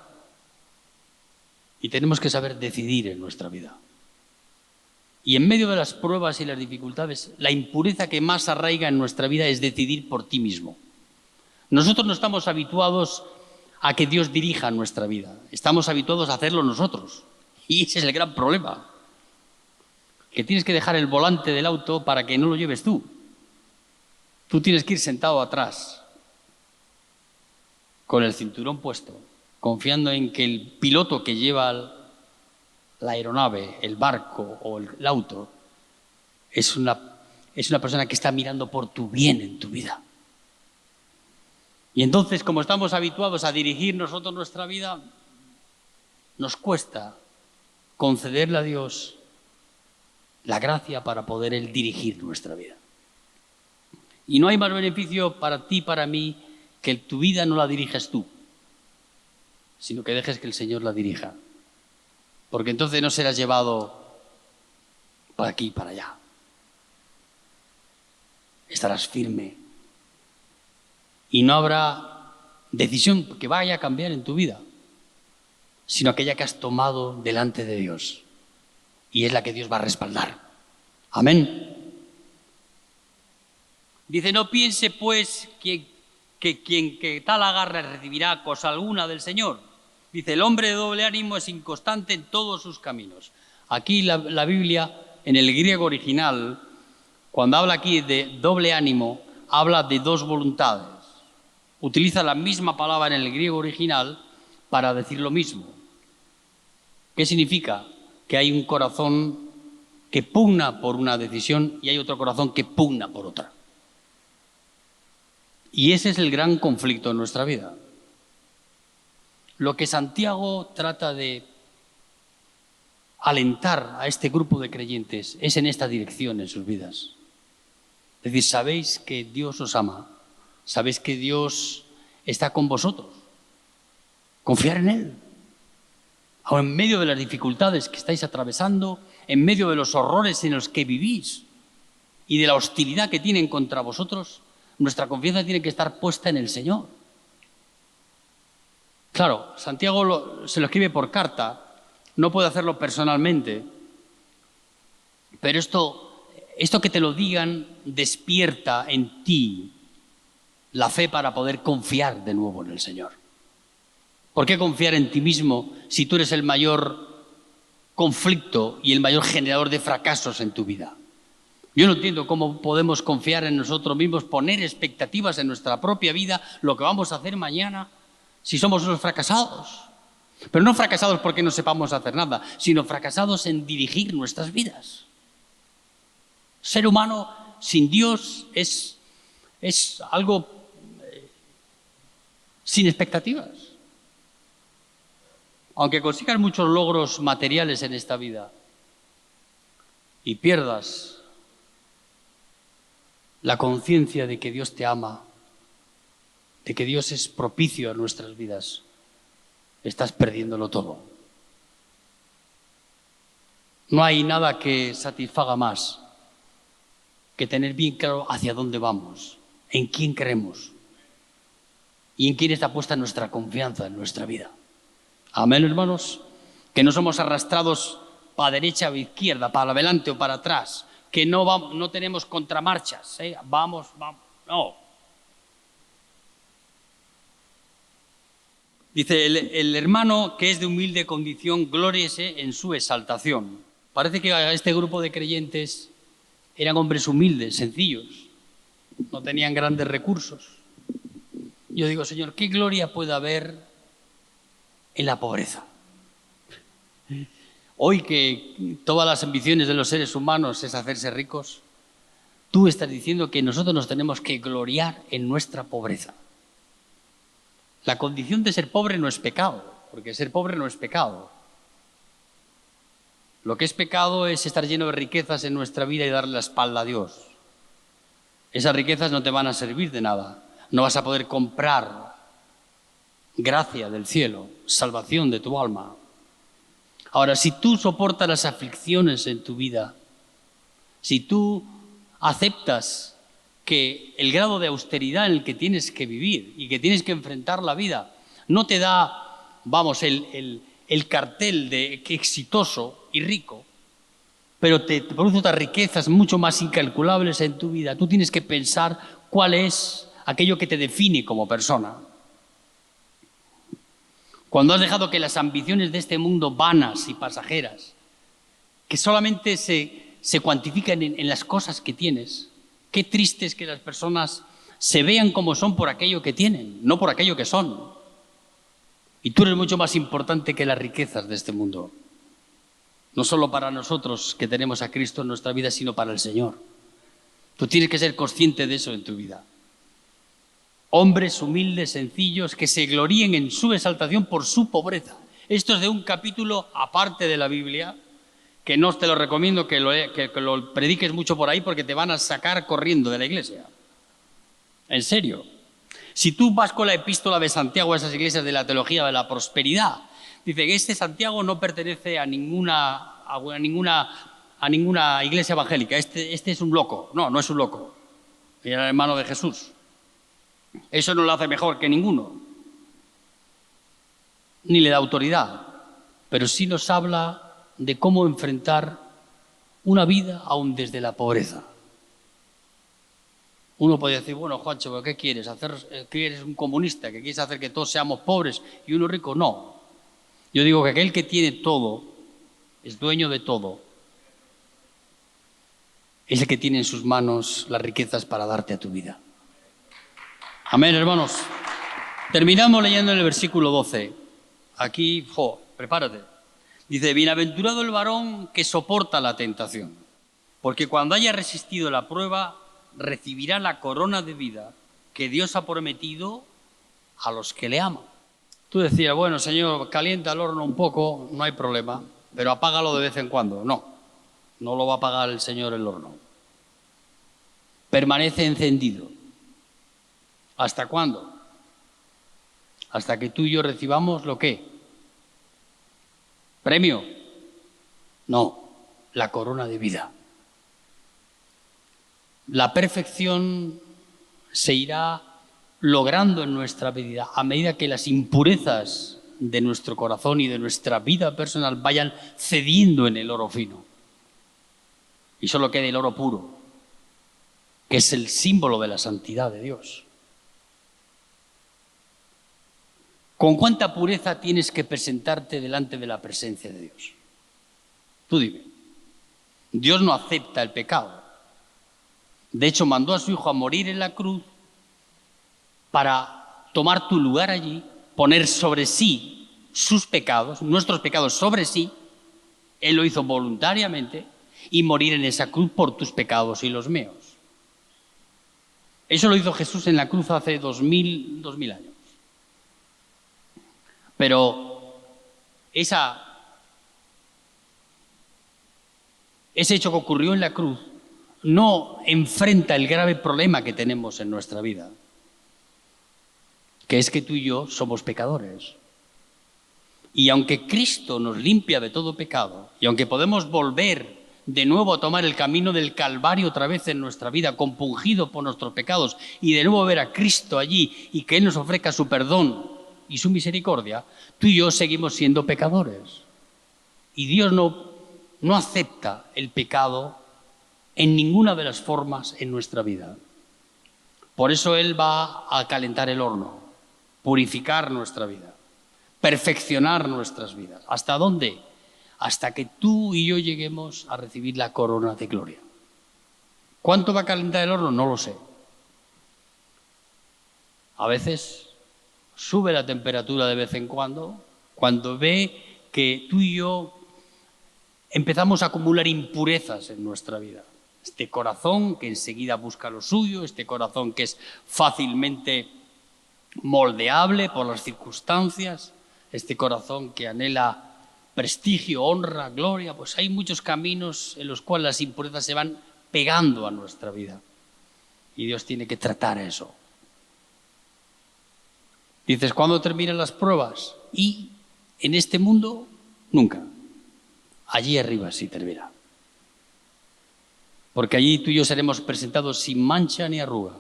y tenemos que saber decidir en nuestra vida. Y en medio de las pruebas y las dificultades, la impureza que más arraiga en nuestra vida es decidir por ti mismo. Nosotros no estamos habituados a que Dios dirija nuestra vida. Estamos habituados a hacerlo nosotros. Y ese es el gran problema. Que tienes que dejar el volante del auto para que no lo lleves tú. Tú tienes que ir sentado atrás, con el cinturón puesto, confiando en que el piloto que lleva la aeronave, el barco o el auto, es una persona que está mirando por tu bien en tu vida. Y entonces, como estamos habituados a dirigir nosotros nuestra vida, nos cuesta concederle a Dios la gracia para poder Él dirigir nuestra vida. Y no hay más beneficio para ti, para mí, que tu vida no la diriges tú, sino que dejes que el Señor la dirija. Porque entonces no serás llevado para aquí y para allá. Estarás firme. Y no habrá decisión que vaya a cambiar en tu vida, sino aquella que has tomado delante de Dios. Y es la que Dios va a respaldar. Amén. Dice, no piense pues quien que quien que tal agarre recibirá cosa alguna del Señor. Dice, el hombre de doble ánimo es inconstante en todos sus caminos. Aquí la Biblia, en el griego original, cuando habla aquí de doble ánimo, habla de dos voluntades. Utiliza la misma palabra en el griego original para decir lo mismo. ¿Qué significa? Que hay un corazón que pugna por una decisión y hay otro corazón que pugna por otra. Y ese es el gran conflicto en nuestra vida. Lo que Santiago trata de alentar a este grupo de creyentes es en esta dirección en sus vidas. Es decir, sabéis que Dios os ama, sabéis que Dios está con vosotros. Confiar en Él. Aun en medio de las dificultades que estáis atravesando, en medio de los horrores en los que vivís y de la hostilidad que tienen contra vosotros, nuestra confianza tiene que estar puesta en el Señor. Claro, Santiago se lo escribe por carta, no puede hacerlo personalmente, pero esto que te lo digan despierta en ti la fe para poder confiar de nuevo en el Señor. ¿Por qué confiar en ti mismo si tú eres el mayor conflicto y el mayor generador de fracasos en tu vida? Yo no entiendo cómo podemos confiar en nosotros mismos, poner expectativas en nuestra propia vida, lo que vamos a hacer mañana, si somos unos fracasados. Pero no fracasados porque no sepamos hacer nada, sino fracasados en dirigir nuestras vidas. Ser humano sin Dios es algo sin expectativas. Aunque consigas muchos logros materiales en esta vida y pierdas la conciencia de que Dios te ama, de que Dios es propicio a nuestras vidas, estás perdiéndolo todo. No hay nada que satisfaga más que tener bien claro hacia dónde vamos, en quién creemos y en quién está puesta nuestra confianza en nuestra vida. Amén, hermanos, que no somos arrastrados para derecha o izquierda, para adelante o para atrás, que no tenemos contramarchas, vamos, no. Dice, el hermano que es de humilde condición, glóriese en su exaltación. Parece que a este grupo de creyentes eran hombres humildes, sencillos, no tenían grandes recursos. Yo digo, Señor, ¿qué gloria puede haber en la pobreza? Hoy que todas las ambiciones de los seres humanos es hacerse ricos, tú estás diciendo que nosotros nos tenemos que gloriar en nuestra pobreza. La condición de ser pobre no es pecado, porque ser pobre no es pecado. Lo que es pecado es estar lleno de riquezas en nuestra vida y darle la espalda a Dios. Esas riquezas no te van a servir de nada. No vas a poder comprar gracia del cielo, salvación de tu alma. Ahora, si tú soportas las aflicciones en tu vida, si tú aceptas que el grado de austeridad en el que tienes que vivir y que tienes que enfrentar la vida no te da, el cartel de que exitoso y rico, pero te produce otras riquezas mucho más incalculables en tu vida, tú tienes que pensar cuál es aquello que te define como persona. Cuando has dejado que las ambiciones de este mundo vanas y pasajeras, que solamente se cuantifican en las cosas que tienes, qué triste es que las personas se vean como son por aquello que tienen, no por aquello que son. Y tú eres mucho más importante que las riquezas de este mundo. No solo para nosotros que tenemos a Cristo en nuestra vida, sino para el Señor. Tú tienes que ser consciente de eso en tu vida. Hombres humildes, sencillos, que se gloríen en su exaltación por su pobreza. Esto es de un capítulo aparte de la Biblia, que no te lo recomiendo que lo prediques mucho por ahí porque te van a sacar corriendo de la iglesia. En serio. Si tú vas con la epístola de Santiago a esas iglesias de la teología de la prosperidad, dice que este Santiago no pertenece a ninguna iglesia evangélica. Este es un loco. No es un loco. Era el hermano de Jesús. Eso no lo hace mejor que ninguno. Ni le da autoridad. Pero sí nos habla de cómo enfrentar una vida aún desde la pobreza. Uno podría decir, bueno, Juancho, ¿pero qué quieres? ¿Que eres un comunista? ¿Que quieres hacer que todos seamos pobres y uno rico? No. Yo digo que aquel que tiene todo, es dueño de todo, es el que tiene en sus manos las riquezas para darte a tu vida. Amén, hermanos. Terminamos leyendo en el versículo 12. Aquí, prepárate. Dice, bienaventurado el varón que soporta la tentación, porque cuando haya resistido la prueba, recibirá la corona de vida que Dios ha prometido a los que le aman. Tú decías, bueno, Señor, calienta el horno un poco, no hay problema, pero apágalo de vez en cuando. No, no lo va a apagar el Señor el horno. Permanece encendido. ¿Hasta cuándo? Hasta que tú y yo recibamos ¿lo qué? ¿Premio? No, la corona de vida. La perfección se irá logrando en nuestra vida a medida que las impurezas de nuestro corazón y de nuestra vida personal vayan cediendo en el oro fino. Y solo quede el oro puro, que es el símbolo de la santidad de Dios. ¿Con cuánta pureza tienes que presentarte delante de la presencia de Dios? Tú dime. Dios no acepta el pecado. De hecho, mandó a su Hijo a morir en la cruz para tomar tu lugar allí, poner sobre sí sus pecados, nuestros pecados sobre sí. Él lo hizo voluntariamente y morir en esa cruz por tus pecados y los míos. Eso lo hizo Jesús en la cruz hace 2000 años. Pero ese hecho que ocurrió en la cruz no enfrenta el grave problema que tenemos en nuestra vida, que es que tú y yo somos pecadores. Y aunque Cristo nos limpia de todo pecado, y aunque podemos volver de nuevo a tomar el camino del Calvario otra vez en nuestra vida, compungido por nuestros pecados, y de nuevo ver a Cristo allí y que Él nos ofrezca su perdón y su misericordia, tú y yo seguimos siendo pecadores. Y Dios no acepta el pecado en ninguna de las formas en nuestra vida. Por eso Él va a calentar el horno, purificar nuestra vida, perfeccionar nuestras vidas. ¿Hasta dónde? Hasta que tú y yo lleguemos a recibir la corona de gloria. ¿Cuánto va a calentar el horno? No lo sé. A veces sube la temperatura de vez en cuando ve que tú y yo empezamos a acumular impurezas en nuestra vida. Este corazón que enseguida busca lo suyo, este corazón que es fácilmente moldeable por las circunstancias, este corazón que anhela prestigio, honra, gloria, pues hay muchos caminos en los cuales las impurezas se van pegando a nuestra vida. Y Dios tiene que tratar eso. Dices, ¿cuándo terminan las pruebas? Y en este mundo, nunca. Allí arriba sí termina. Porque allí tú y yo seremos presentados sin mancha ni arruga,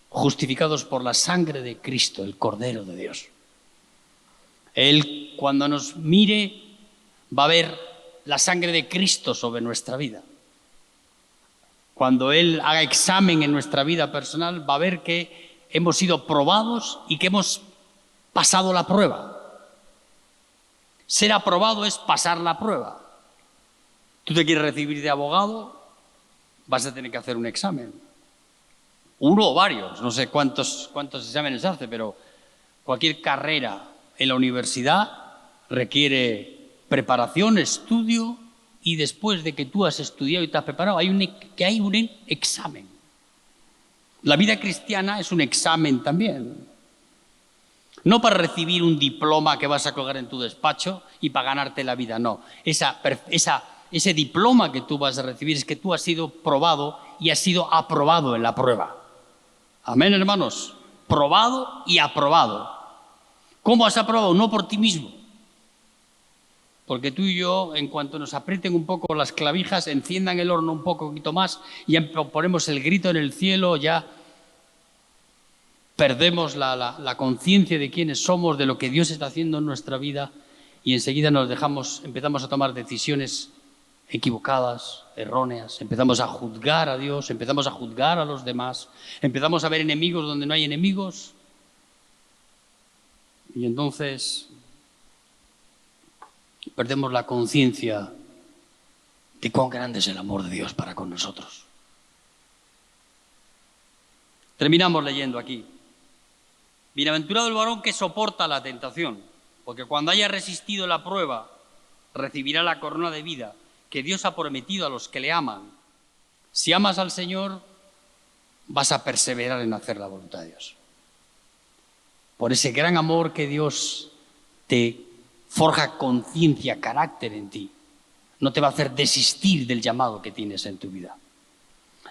justificados por la sangre de Cristo, el Cordero de Dios. Él, cuando nos mire, va a ver la sangre de Cristo sobre nuestra vida. Cuando Él haga examen en nuestra vida personal, va a ver que hemos sido probados y que hemos pasado la prueba. Ser aprobado es pasar la prueba. Tú te quieres recibir de abogado, vas a tener que hacer un examen. Uno o varios, no sé cuántos exámenes hace, pero cualquier carrera en la universidad requiere preparación, estudio, y después de que tú has estudiado y te has preparado, hay un examen. La vida cristiana es un examen también. No para recibir un diploma que vas a colgar en tu despacho y para ganarte la vida, no. Ese diploma que tú vas a recibir es que tú has sido probado y has sido aprobado en la prueba. Amén, hermanos. Probado y aprobado. ¿Cómo has aprobado? No por ti mismo. Porque tú y yo, en cuanto nos aprieten un poco las clavijas, enciendan el horno un poquito más y ya ponemos el grito en el cielo, ya perdemos la conciencia de quiénes somos, de lo que Dios está haciendo en nuestra vida y enseguida empezamos a tomar decisiones equivocadas, erróneas, empezamos a juzgar a Dios, empezamos a juzgar a los demás, empezamos a ver enemigos donde no hay enemigos, y entonces perdemos la conciencia de cuán grande es el amor de Dios para con nosotros. Terminamos leyendo aquí. Bienaventurado el varón que soporta la tentación, porque cuando haya resistido la prueba, recibirá la corona de vida que Dios ha prometido a los que le aman. Si amas al Señor, vas a perseverar en hacer la voluntad de Dios. Por ese gran amor que Dios te forja conciencia, carácter en ti, no te va a hacer desistir del llamado que tienes en tu vida.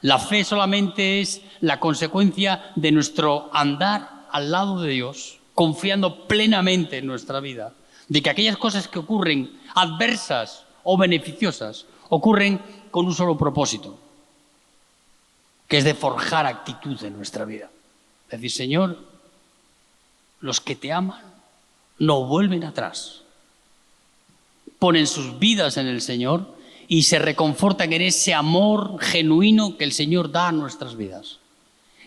La fe solamente es la consecuencia de nuestro andar al lado de Dios, confiando plenamente en nuestra vida, de que aquellas cosas que ocurren adversas o beneficiosas ocurren con un solo propósito, que es de forjar actitud en nuestra vida. Es decir, Señor, los que te aman no vuelven atrás, ponen sus vidas en el Señor y se reconfortan en ese amor genuino que el Señor da a nuestras vidas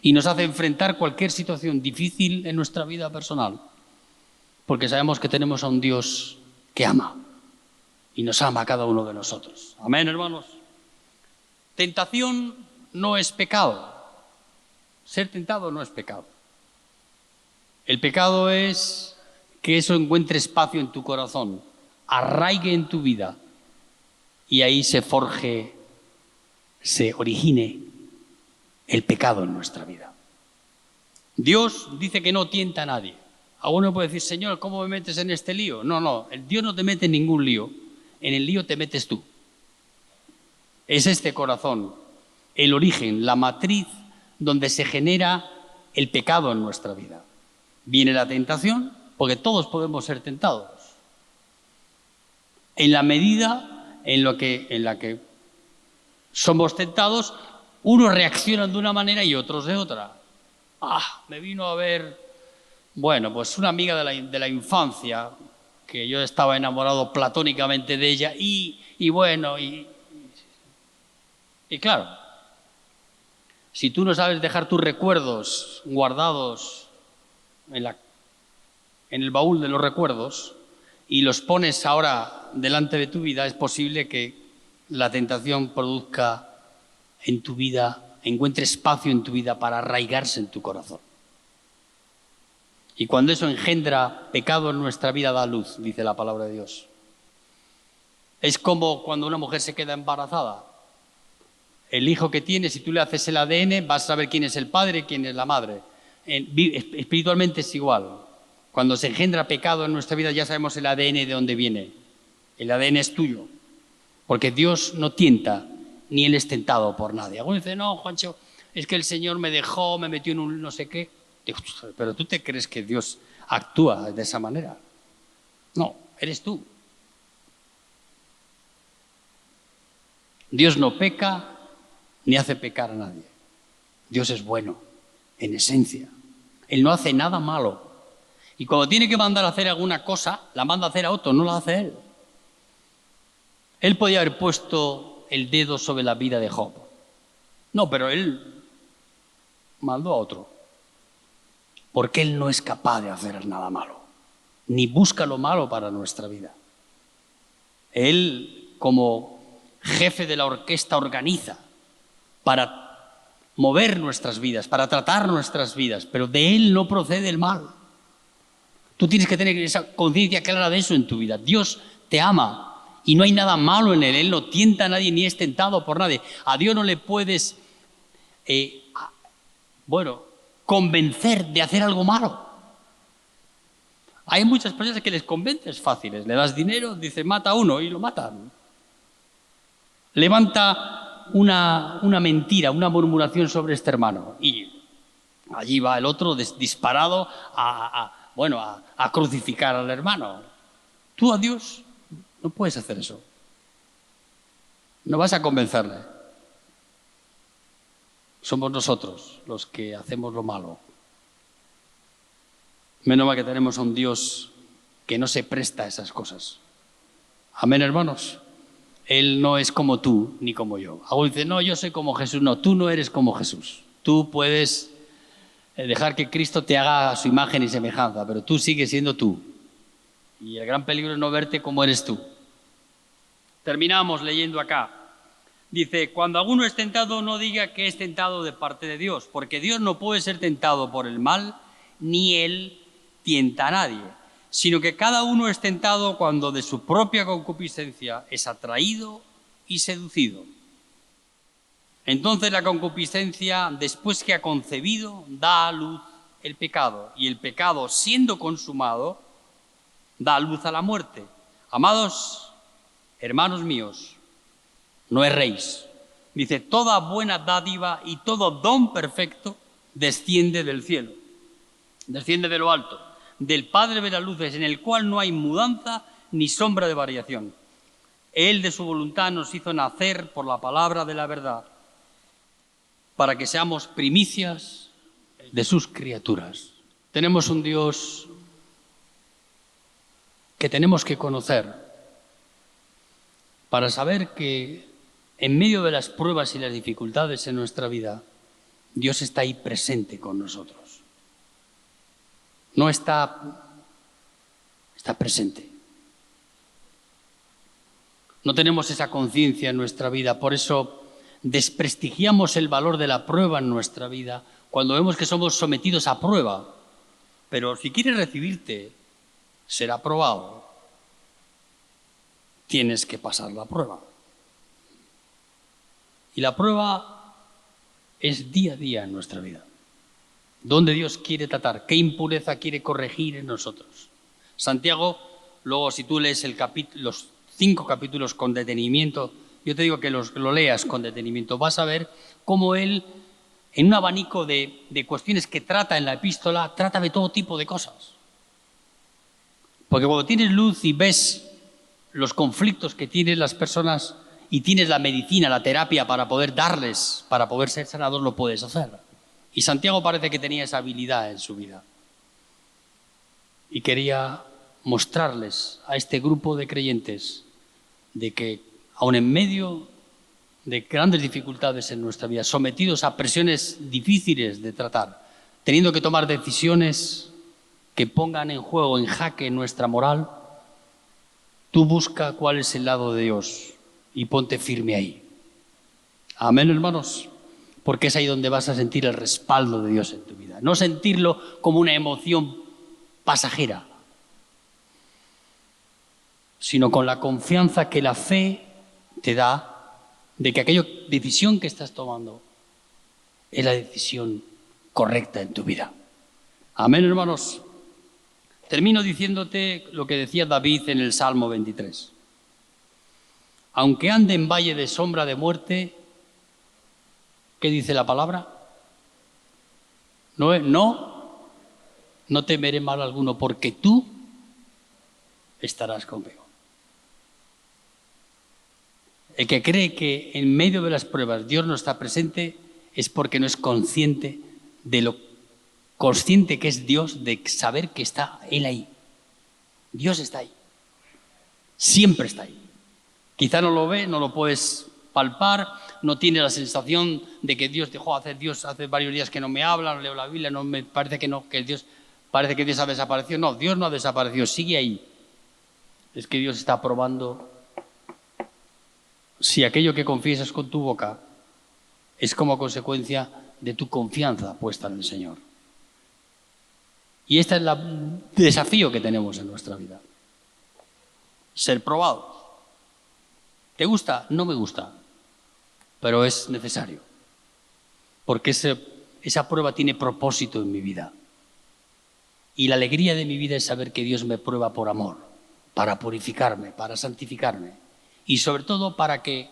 y nos hace enfrentar cualquier situación difícil en nuestra vida personal, porque sabemos que tenemos a un Dios que ama y nos ama a cada uno de nosotros. Amén, hermanos. Tentación no es pecado. Ser tentado no es pecado. El pecado es que eso encuentre espacio en tu corazón, arraigue en tu vida y ahí se forje, se origine el pecado en nuestra vida. Dios dice que no tienta a nadie. Alguno puede decir, Señor, ¿cómo me metes en este lío? No, Dios no te mete en ningún lío. En el lío te metes tú. Es este corazón, el origen, la matriz donde se genera el pecado en nuestra vida. Viene la tentación, porque todos podemos ser tentados. En la medida en la que somos tentados, unos reaccionan de una manera y otros de otra. Me vino a ver, pues una amiga de la infancia, que yo estaba enamorado platónicamente de ella, y claro, si tú no sabes dejar tus recuerdos guardados en el baúl de los recuerdos y los pones ahora delante de tu vida, es posible que la tentación produzca en tu vida, encuentre espacio en tu vida para arraigarse en tu corazón. Y cuando eso engendra pecado en nuestra vida, da luz, dice la palabra de Dios. Es como cuando una mujer se queda embarazada. El hijo que tiene, si tú le haces el ADN, vas a saber quién es el padre y quién es la madre. Espiritualmente es igual. Cuando se engendra pecado en nuestra vida, ya sabemos el ADN de dónde viene. El ADN es tuyo. Porque Dios no tienta, ni Él es tentado por nadie. Algunos dicen, no, Juancho, es que el Señor me dejó, me metió en un no sé qué. Pero tú te crees que Dios actúa de esa manera. No, eres tú. Dios no peca ni hace pecar a nadie. Dios es bueno, en esencia. Él no hace nada malo. Y cuando tiene que mandar a hacer alguna cosa, la manda a hacer a otro, no la hace Él. Él podía haber puesto el dedo sobre la vida de Job. No, pero Él mandó a otro. Porque Él no es capaz de hacer nada malo, ni busca lo malo para nuestra vida. Él, como jefe de la orquesta, organiza para mover nuestras vidas, para tratar nuestras vidas, pero de Él no procede el mal. Tú tienes que tener esa conciencia clara de eso en tu vida. Dios te ama y no hay nada malo en Él. Él no tienta a nadie ni es tentado por nadie. A Dios no le puedes, convencer de hacer algo malo. Hay muchas personas que les convences fáciles. Le das dinero, dice mata a uno y lo matan. Levanta una mentira, una murmuración sobre este hermano y allí va el otro disparado a crucificar al hermano. Tú a Dios no puedes hacer eso. No vas a convencerle. Somos nosotros los que hacemos lo malo. Menos mal que tenemos a un Dios que no se presta a esas cosas. Amén, hermanos. Él no es como tú ni como yo. Algunos dicen, no, yo soy como Jesús. No, tú no eres como Jesús. Tú puedes dejar que Cristo te haga a su imagen y semejanza, pero tú sigues siendo tú. Y el gran peligro es no verte como eres tú. Terminamos leyendo acá. Dice, cuando alguno es tentado, no diga que es tentado de parte de Dios, porque Dios no puede ser tentado por el mal, ni Él tienta a nadie, sino que cada uno es tentado cuando de su propia concupiscencia es atraído y seducido. Entonces la concupiscencia, después que ha concebido, da a luz el pecado, y el pecado, siendo consumado, da luz a la muerte. Amados hermanos míos, no erréis. Dice, toda buena dádiva y todo don perfecto desciende del cielo, desciende de lo alto, del Padre de las luces, en el cual no hay mudanza ni sombra de variación. Él de su voluntad nos hizo nacer por la palabra de la verdad, para que seamos primicias de sus criaturas. Tenemos un Dios que tenemos que conocer para saber que en medio de las pruebas y las dificultades en nuestra vida, Dios está ahí presente con nosotros. No está presente. No tenemos esa conciencia en nuestra vida, por eso desprestigiamos el valor de la prueba en nuestra vida cuando vemos que somos sometidos a prueba. Pero si quieres recibirte, será probado. Tienes que pasar la prueba. Y la prueba es día a día en nuestra vida. ¿Dónde Dios quiere tratar? ¿Qué impureza quiere corregir en nosotros? Santiago, luego si tú lees los 5 capítulos con detenimiento, yo te digo que lo leas con detenimiento, vas a ver cómo él, en un abanico de cuestiones que trata en la epístola, trata de todo tipo de cosas. Porque cuando tienes luz y ves los conflictos que tienen las personas y tienes la medicina, la terapia para poder darles, para poder ser sanados, lo puedes hacer. Y Santiago parece que tenía esa habilidad en su vida. Y quería mostrarles a este grupo de creyentes de que, aun en medio de grandes dificultades en nuestra vida, sometidos a presiones difíciles de tratar, teniendo que tomar decisiones que pongan en juego, en jaque nuestra moral, tú busca cuál es el lado de Dios y ponte firme ahí. Amén, hermanos, porque es ahí donde vas a sentir el respaldo de Dios en tu vida. No sentirlo como una emoción pasajera, sino con la confianza que la fe te da de que aquella decisión que estás tomando es la decisión correcta en tu vida. Amén, hermanos. Termino diciéndote lo que decía David en el Salmo 23. Aunque ande en valle de sombra de muerte, ¿qué dice la palabra? No temeré mal alguno, porque tú estarás conmigo. El que cree que en medio de las pruebas Dios no está presente es porque no es consciente de lo consciente que es Dios, de saber que está Él ahí. Dios está ahí. Siempre está ahí. Quizá no lo ve, no lo puedes palpar, no tiene la sensación de que Dios dejó hacer. Dios hace varios días que no me habla, no leo la Biblia, no me parece que no, que Dios ha desaparecido. No, Dios no ha desaparecido, sigue ahí. Es que Dios está probando si aquello que confiesas con tu boca es como consecuencia de tu confianza puesta en el Señor. Y este es el desafío que tenemos en nuestra vida. Ser probados. ¿Te gusta? No me gusta, pero es necesario. Porque esa prueba tiene propósito en mi vida. Y la alegría de mi vida es saber que Dios me prueba por amor, para purificarme, para santificarme. Y sobre todo para que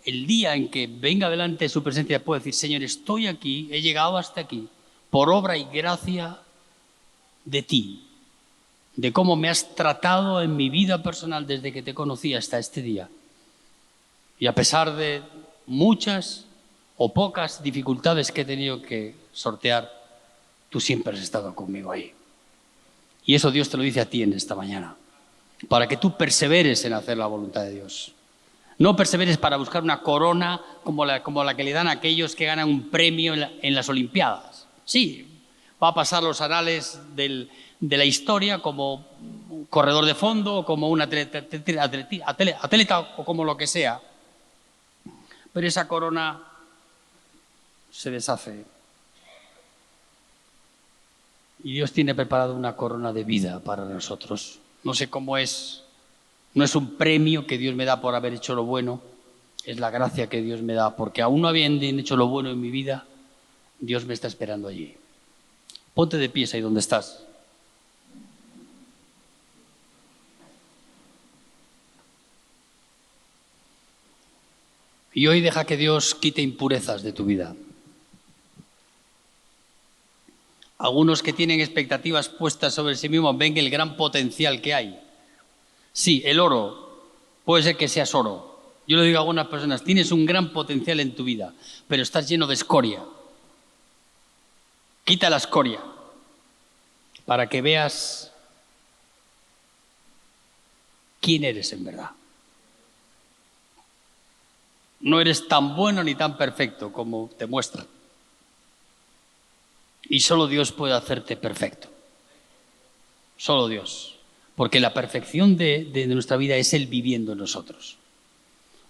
el día en que venga delante de su presencia pueda decir, Señor, estoy aquí, he llegado hasta aquí, por obra y gracia de ti, de cómo me has tratado en mi vida personal desde que te conocí hasta este día. Y a pesar de muchas o pocas dificultades que he tenido que sortear, tú siempre has estado conmigo ahí. Y eso Dios te lo dice a ti en esta mañana, para que tú perseveres en hacer la voluntad de Dios. No perseveres para buscar una corona como la que le dan a aquellos que ganan un premio en las Olimpiadas. Sí, va a pasar los anales de la historia como un corredor de fondo, o como un atleta o como lo que sea. Pero esa corona se deshace. Y Dios tiene preparado una corona de vida para nosotros. No sé cómo es. No es un premio que Dios me da por haber hecho lo bueno. Es la gracia que Dios me da. Porque aún no habiendo hecho lo bueno en mi vida, Dios me está esperando allí. Ponte de pies ahí donde estás. Y hoy deja que Dios quite impurezas de tu vida. Algunos que tienen expectativas puestas sobre sí mismos ven el gran potencial que hay. Sí, el oro, puede ser que seas oro. Yo le digo a algunas personas, tienes un gran potencial en tu vida, pero estás lleno de escoria. Quita la escoria para que veas quién eres en verdad. No eres tan bueno ni tan perfecto como te muestran. Y solo Dios puede hacerte perfecto. Solo Dios. Porque la perfección de nuestra vida es Él viviendo en nosotros.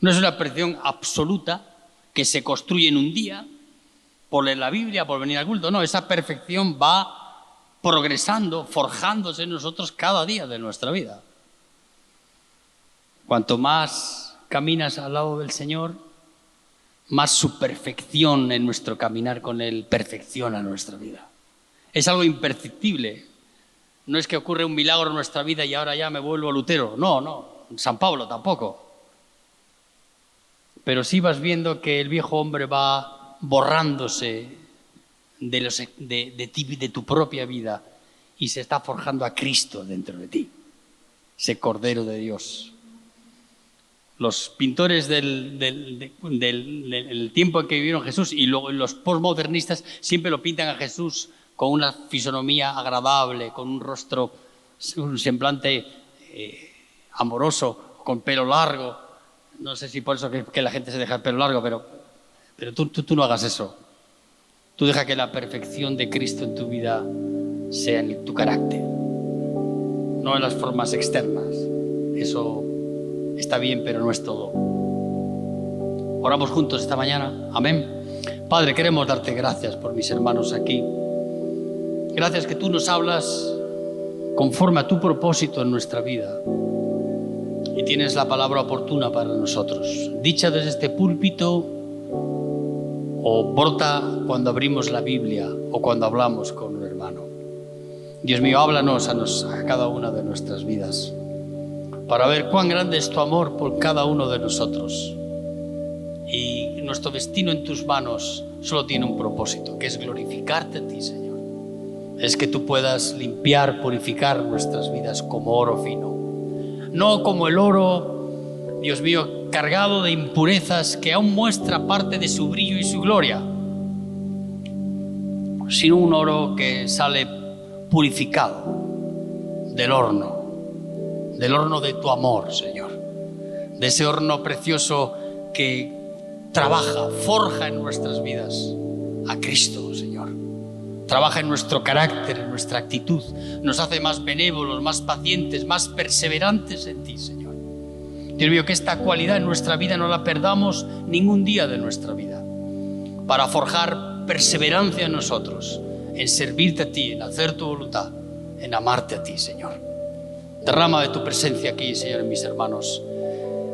No es una perfección absoluta que se construye en un día por leer la Biblia, por venir al culto. No, esa perfección va progresando, forjándose en nosotros cada día de nuestra vida. Cuanto más caminas al lado del Señor, más su perfección en nuestro caminar con Él perfecciona nuestra vida. Es algo imperceptible. No es que ocurre un milagro en nuestra vida y ahora ya me vuelvo Lutero. No. San Pablo tampoco. Pero sí vas viendo que el viejo hombre va borrándose de ti, de tu propia vida, y se está forjando a Cristo dentro de ti, ese Cordero de Dios. Los pintores del tiempo en que vivieron Jesús y luego los postmodernistas siempre lo pintan a Jesús con una fisonomía agradable, con un rostro, un semblante amoroso, con pelo largo. No sé si por eso que la gente se deja el pelo largo, pero tú no hagas eso. Tú deja que la perfección de Cristo en tu vida sea en tu carácter, no en las formas externas. Eso está bien, pero no es todo. Oramos juntos esta mañana. Amén. Padre, queremos darte gracias por mis hermanos aquí. Gracias que tú nos hablas conforme a tu propósito en nuestra vida. Y tienes la palabra oportuna para nosotros. Dicha desde este púlpito o brota cuando abrimos la Biblia o cuando hablamos con un hermano. Dios mío, háblanos a cada una de nuestras vidas, para ver cuán grande es tu amor por cada uno de nosotros. Y nuestro destino en tus manos solo tiene un propósito, que es glorificarte a ti, Señor. Es que tú puedas limpiar, purificar nuestras vidas como oro fino. No como el oro, Dios mío, cargado de impurezas que aún muestra parte de su brillo y su gloria, sino un oro que sale purificado del horno de tu amor, Señor, de ese horno precioso que trabaja, forja en nuestras vidas a Cristo, Señor. Trabaja en nuestro carácter, en nuestra actitud, nos hace más benévolos, más pacientes, más perseverantes en ti, Señor. Dios mío, que esta cualidad en nuestra vida no la perdamos ningún día de nuestra vida, para forjar perseverancia en nosotros, en servirte a ti, en hacer tu voluntad, en amarte a ti, Señor. Derrama de tu presencia aquí, Señor, en mis hermanos.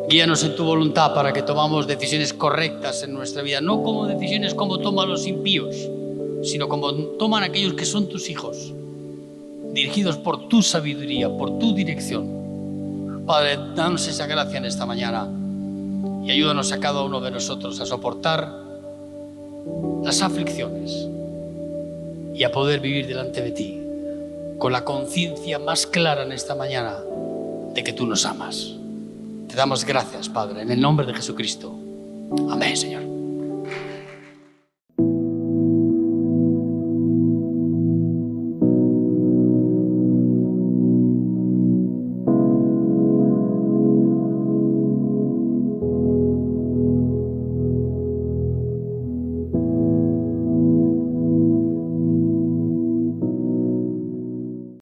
Guíanos en tu voluntad para que tomamos decisiones correctas en nuestra vida, no como decisiones como toman los impíos, sino como toman aquellos que son tus hijos, dirigidos por tu sabiduría, por tu dirección. Padre, danos esa gracia en esta mañana y ayúdanos a cada uno de nosotros a soportar las aflicciones y a poder vivir delante de ti con la conciencia más clara en esta mañana de que tú nos amas. Te damos gracias, Padre, en el nombre de Jesucristo. Amén, Señor.